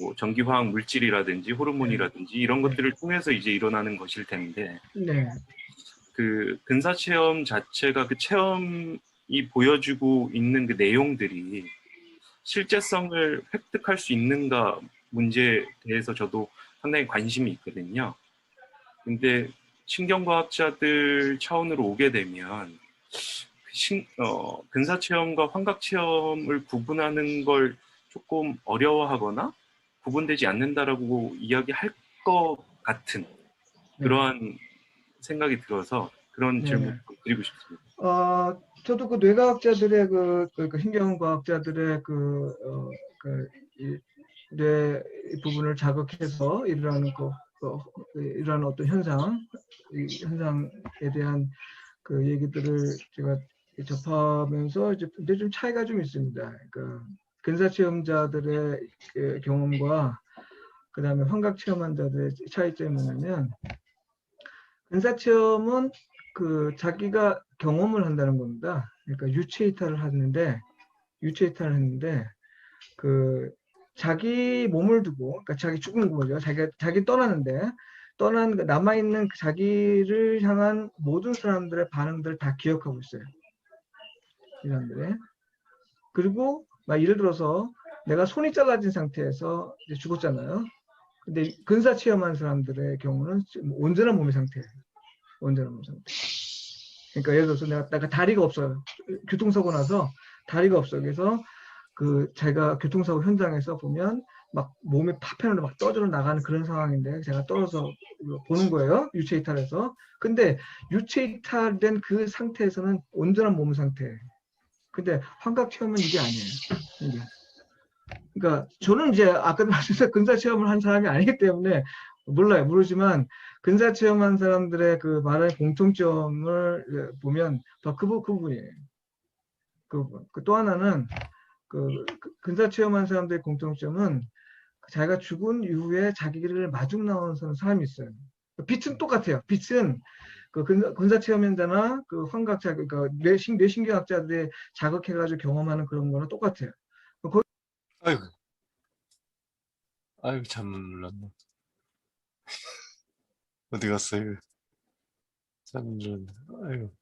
뭐 전기화학 물질이라든지 호르몬이라든지 이런 것들을 통해서 이제 일어나는 것일 텐데, 네. 그 근사체험 자체가 그 체험이 보여주고 있는 그 내용들이 실제성을 획득할 수 있는가 문제에 대해서 저도 상당히 관심이 있거든요. 근데 신경과학자들 차원으로 오게 되면 근사체험과 환각체험을 구분하는 걸 조금 어려워하거나 구분되지 않는다라고 이야기할 것 같은 그러한 생각이 들어서 그런 질문 드리고 싶습니다. 저도 그 뇌과학자들의 그 신경과학자들의 뇌 부분을 자극해서 일어나는 이러한 어떤 현상에 대한 그 얘기들을 제가 접하면서 이제 근데 좀 차이가 좀 있습니다. 그러니까 근사체험자들의 그 경험과 그다음에 환각체험자들의 차이점이 뭐냐면 근사체험은 그 자기가 경험을 한다는 겁니다. 그러니까 유체이탈을 했는데 그 자기 몸을 두고 그러니까 자기 죽은 거죠. 자기 떠나는데 남아있는 자기를 향한 모든 사람들의 반응들을 다 기억하고 있어요. 이 사람들이. 그리고 막 예를 들어서 내가 손이 잘라진 상태에서 이제 죽었잖아요. 근데 근사 체험한 사람들의 경우는 온전한 몸의 상태예요. 온전한 몸 상태. 그러니까 예를 들어서 내가 다리가 없어요. 교통사고 나서 다리가 없어요. 그래서 그 제가 교통사고 현장에서 보면 막 몸이 파편으로 막 떠져 나가는 그런 상황인데 제가 떨어져 보는 거예요. 유체이탈에서. 근데 유체이탈된 그 상태에서는 온전한 몸 상태예요. 근데 환각 체험은 이게 아니에요. 이게. 그러니까 저는 이제 아까 말씀드린 근사 체험을 한 사람이 아니기 때문에 모르지만 근사 체험한 사람들의 그 말의 공통점을 보면 그 부분이에요. 또 하나는 근사 체험한 사람들의 공통점은 자기가 죽은 이후에 자기를 마중 나오는 사람이 있어요. 빛은 똑같아요. 빛은 그 근사 체험자나 그 환각자, 그러니까 뇌신경학자들이 자극해가지고 경험하는 그런 거랑 똑같아요. 아이고, 잘못 눌렀네. 어디 갔어요? 잘못 눌렀네. 아이고.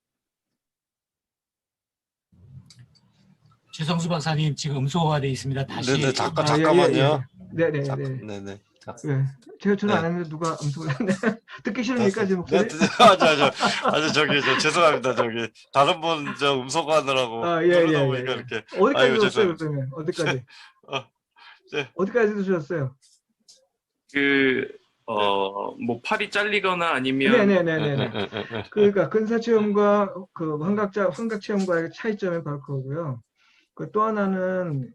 최성수 박사님 지금 음소거가 돼 있습니다. 다시. 네네, 잠깐만요. 네네. 네네. 저는 안 했는데 누가 음소거 했네. 듣기 싫으니까 제 목소리. 네, 아주 죄송합니다. 다른 분 음소거 하느라고 누르다 보니까 이렇게. 어디까지 아이고, 들었어요, 죄송합니다. 그러면? 어디까지? 네. 어디까지 들으셨어요? 뭐 팔이 잘리거나 아니면 네네네네. 그러니까 근사 체험과 그 환각 체험과의 차이점이 바로 그거고요. 또 하나는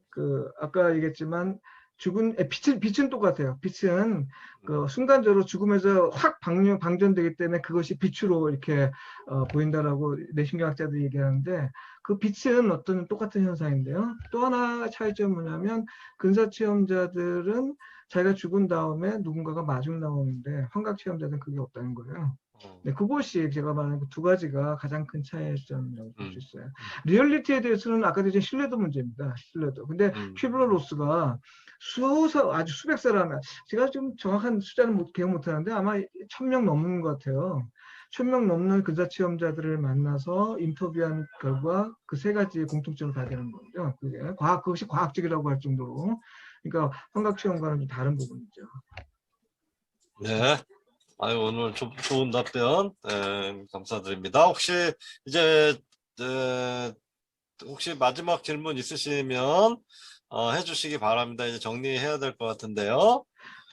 아까 얘기했지만 빛은 똑같아요. 빛은 그 순간적으로 죽음에서 확 방전되기 때문에 그것이 빛으로 이렇게 보인다라고 뇌신경학자들이 얘기하는데, 그 빛은 어떤 똑같은 현상인데요. 또 하나 차이점은 뭐냐면 근사체험자들은 자기가 죽은 다음에 누군가가 마중 나오는데 환각체험자들은 그게 없다는 거예요. 네, 그것이 제가 말하는 그 두 가지가 가장 큰 차이점이라고 볼 수 있어요. 리얼리티에 대해서는 아까 전에 신뢰도 문제입니다. 신뢰도. 근데 큐블러-로스가 아주 수백 사람, 제가 좀 정확한 숫자는 기억 못하는데 아마 1000명 넘는 것 같아요. 1000명 넘는 근사체험자들을 만나서 인터뷰한 결과 그 세 가지의 공통점을 발견한 거죠. 그것이 과학적이라고 할 정도로. 그러니까 환각체험과는 좀 다른 부분이죠. 네. 아유, 오늘 좋은 답변 감사드립니다. 혹시 이제 혹시 마지막 질문 있으시면 해주시기 바랍니다. 이제 정리해야 될 것 같은데요.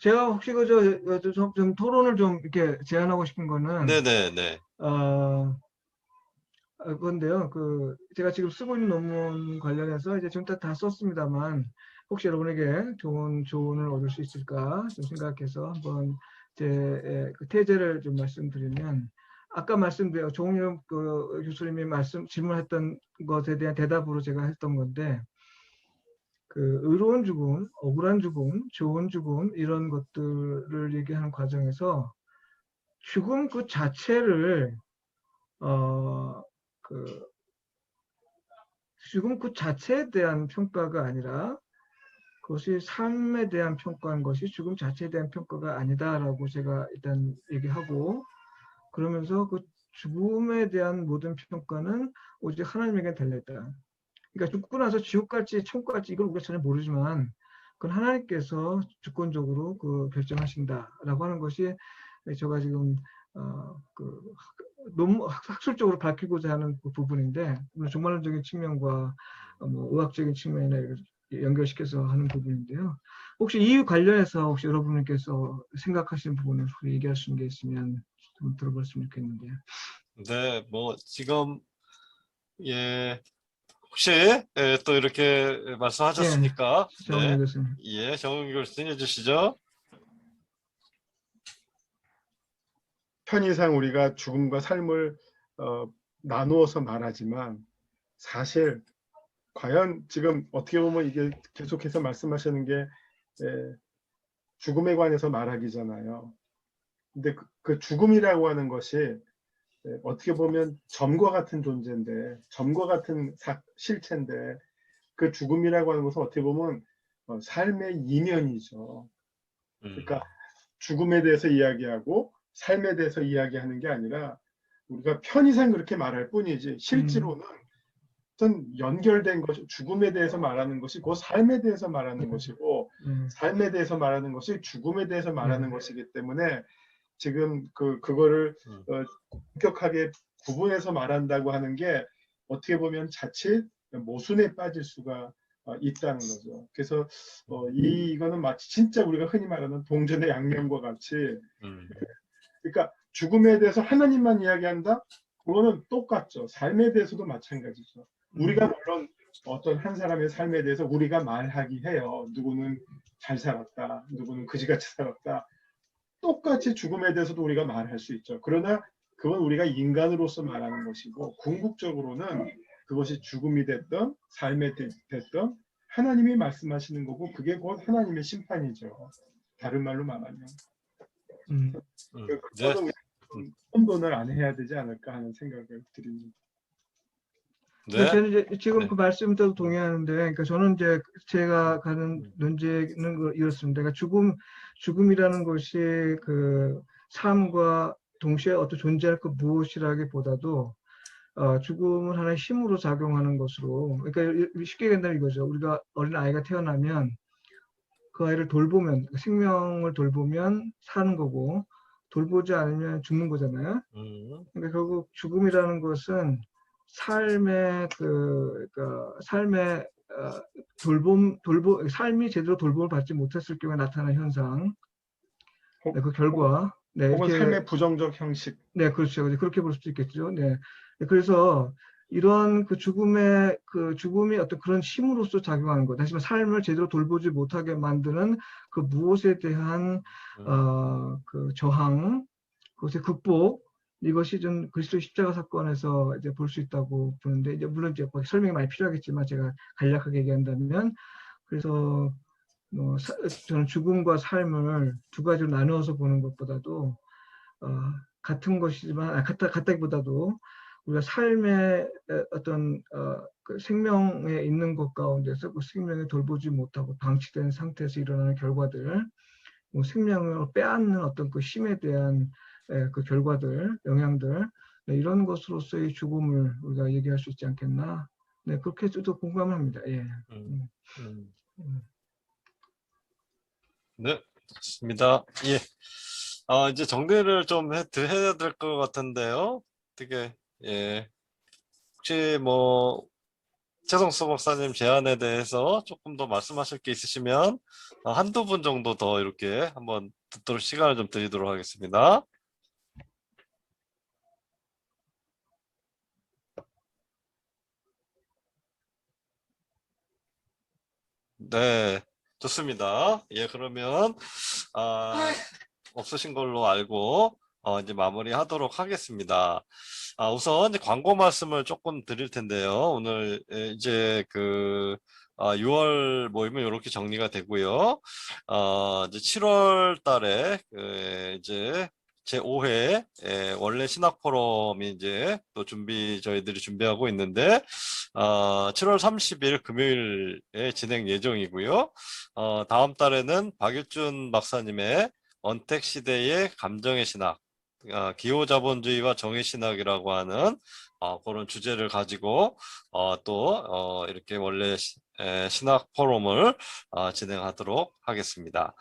제가 혹시 좀 토론을 좀 이렇게 제안하고 싶은 거는 네네네. 그건데요. 제가 지금 쓰고 있는 논문 관련해서 이제 지금 다 썼습니다만 혹시 여러분에게 좋은 조언을 얻을 수 있을까 좀 생각해서 한번 제 그 태제를 좀 말씀드리면, 아까 말씀드린 조홍엽 교수님이 질문했던 것에 대한 대답으로 제가 했던 건데, 그 의로운 죽음, 억울한 죽음, 좋은 죽음 이런 것들을 얘기하는 과정에서 죽음 그 자체를 죽음 그 자체에 대한 평가가 아니라 그것이 삶에 대한 평가인 것이 죽음 자체에 대한 평가가 아니다라고 제가 일단 얘기하고, 그러면서 그 죽음에 대한 모든 평가는 오직 하나님에게 달려있다. 그러니까 죽고 나서 지옥 갈지 천국 갈지 이걸 우리가 전혀 모르지만 그건 하나님께서 주권적으로 결정하신다라고 하는 것이 제가 지금 학술적으로 밝히고자 하는 그 부분인데, 종말론적인 측면과 의학적인 측면이나 연결시켜서 하는 부분인데요. 혹시 이 관련해서 혹시 여러분께서 생각하시는 부분을 얘기할 수 있는 게 있으면 좀 들어봤으면 좋겠는데요. 네, 뭐 지금 혹시 또 이렇게 말씀하셨으니까 정은혜 교수님. 정은혜 교수님 해주시죠. 편의상 우리가 죽음과 삶을 나누어서 말하지만 사실 과연 지금 어떻게 보면 이게 계속해서 말씀하시는 게 죽음에 관해서 말하기잖아요. 근데 그 죽음이라고 하는 것이 어떻게 보면 점과 같은 존재인데, 점과 같은 실체인데, 그 죽음이라고 하는 것은 어떻게 보면 삶의 이면이죠. 그러니까 죽음에 대해서 이야기하고 삶에 대해서 이야기하는 게 아니라 우리가 편의상 그렇게 말할 뿐이지 실제로는 어떤 연결된 것이, 죽음에 대해서 말하는 것이 그 삶에 대해서 말하는 것이고, 삶에 대해서 말하는 것이 죽음에 대해서 말하는 것이기 때문에 지금 그거를 엄격하게 구분해서 말한다고 하는 게 어떻게 보면 자칫 모순에 빠질 수가 있다는 거죠. 그래서 이거는 마치 진짜 우리가 흔히 말하는 동전의 양면과 같이, 그러니까 죽음에 대해서 하나님만 이야기한다? 그거는 똑같죠. 삶에 대해서도 마찬가지죠. 우리가 물론 어떤 한 사람의 삶에 대해서 우리가 말하기 해요. 누구는 잘 살았다, 누구는 그지같이 살았다. 똑같이 죽음에 대해서도 우리가 말할 수 있죠. 그러나 그건 우리가 인간으로서 말하는 것이고, 궁극적으로는 그것이 죽음이 됐던 삶에 됐던 하나님이 말씀하시는 거고, 그게 곧 하나님의 심판이죠. 다른 말로 말하면. 그거는 혼돈을 안 해야 되지 않을까 하는 생각을 드립니다. 네. 저는 이제 지금 그 말씀도 동의하는데, 그러니까 저는 이제 제가 가는 논제는 이렇습니다. 그러니까 죽음이라는 것이 그 삶과 동시에 어떤 존재할 그 무엇이라기보다도 죽음은 하나의 힘으로 작용하는 것으로, 그러니까 쉽게 얘기한다면 이거죠. 우리가 어린 아이가 태어나면 그 아이를 돌보면, 생명을 돌보면 사는 거고, 돌보지 않으면 죽는 거잖아요. 그러니까 결국 죽음이라는 것은 삶의 삶의 삶이 제대로 돌봄을 받지 못했을 경우에 나타나는 현상, 그 결과, 혹은 삶의 부정적 형식. 네, 그렇죠. 그렇게 볼 수도 있겠죠. 네, 그래서 이런 그 죽음이 어떤 그런 힘으로서 작용하는 것. 다시 말해 삶을 제대로 돌보지 못하게 만드는 그 무엇에 대한 그 저항, 그것의 극복, 이것이 좀 그리스도 십자가 사건에서 이제 볼 수 있다고 보는데, 이제 물론 이제 거기 설명이 많이 필요하겠지만 제가 간략하게 얘기한다면, 그래서 뭐 저는 죽음과 삶을 두 가지로 나누어서 보는 것보다도 같은 것이지만 같다기보다도 우리가 삶의 어떤 그 생명에 있는 것 가운데서 그 생명을 돌보지 못하고 방치된 상태에서 일어나는 결과들, 뭐 생명을 빼앗는 어떤 그 힘에 대한 그 결과들, 영향들, 네, 이런 것으로서의 죽음을 우리가 얘기할 수 있지 않겠나. 네, 그렇게 저도 공감을 합니다. 예. 음. 네, 좋습니다. 예. 이제 정리를 좀 해야 될 것 같은데요. 어떻게, 예. 혹시 뭐, 최성수 목사님 제안에 대해서 조금 더 말씀하실 게 있으시면, 한두 분 정도 더 이렇게 한번 듣도록 시간을 좀 드리도록 하겠습니다. 네, 좋습니다. 예, 그러면, 없으신 걸로 알고, 이제 마무리하도록 하겠습니다. 우선 이제 광고 말씀을 조금 드릴 텐데요. 오늘 이제 6월 모임은 이렇게 정리가 되고요. 이제 7월 달에 이제 제5회 원래 신학 포럼이 이제 또 저희들이 준비하고 있는데 7월 30일 금요일에 진행 예정이고요. 다음 달에는 박일준 박사님의 언택 시대의 감정의 신학, 기호자본주의와 정의신학이라고 하는 그런 주제를 가지고 또 이렇게 원래 신학 포럼을 진행하도록 하겠습니다.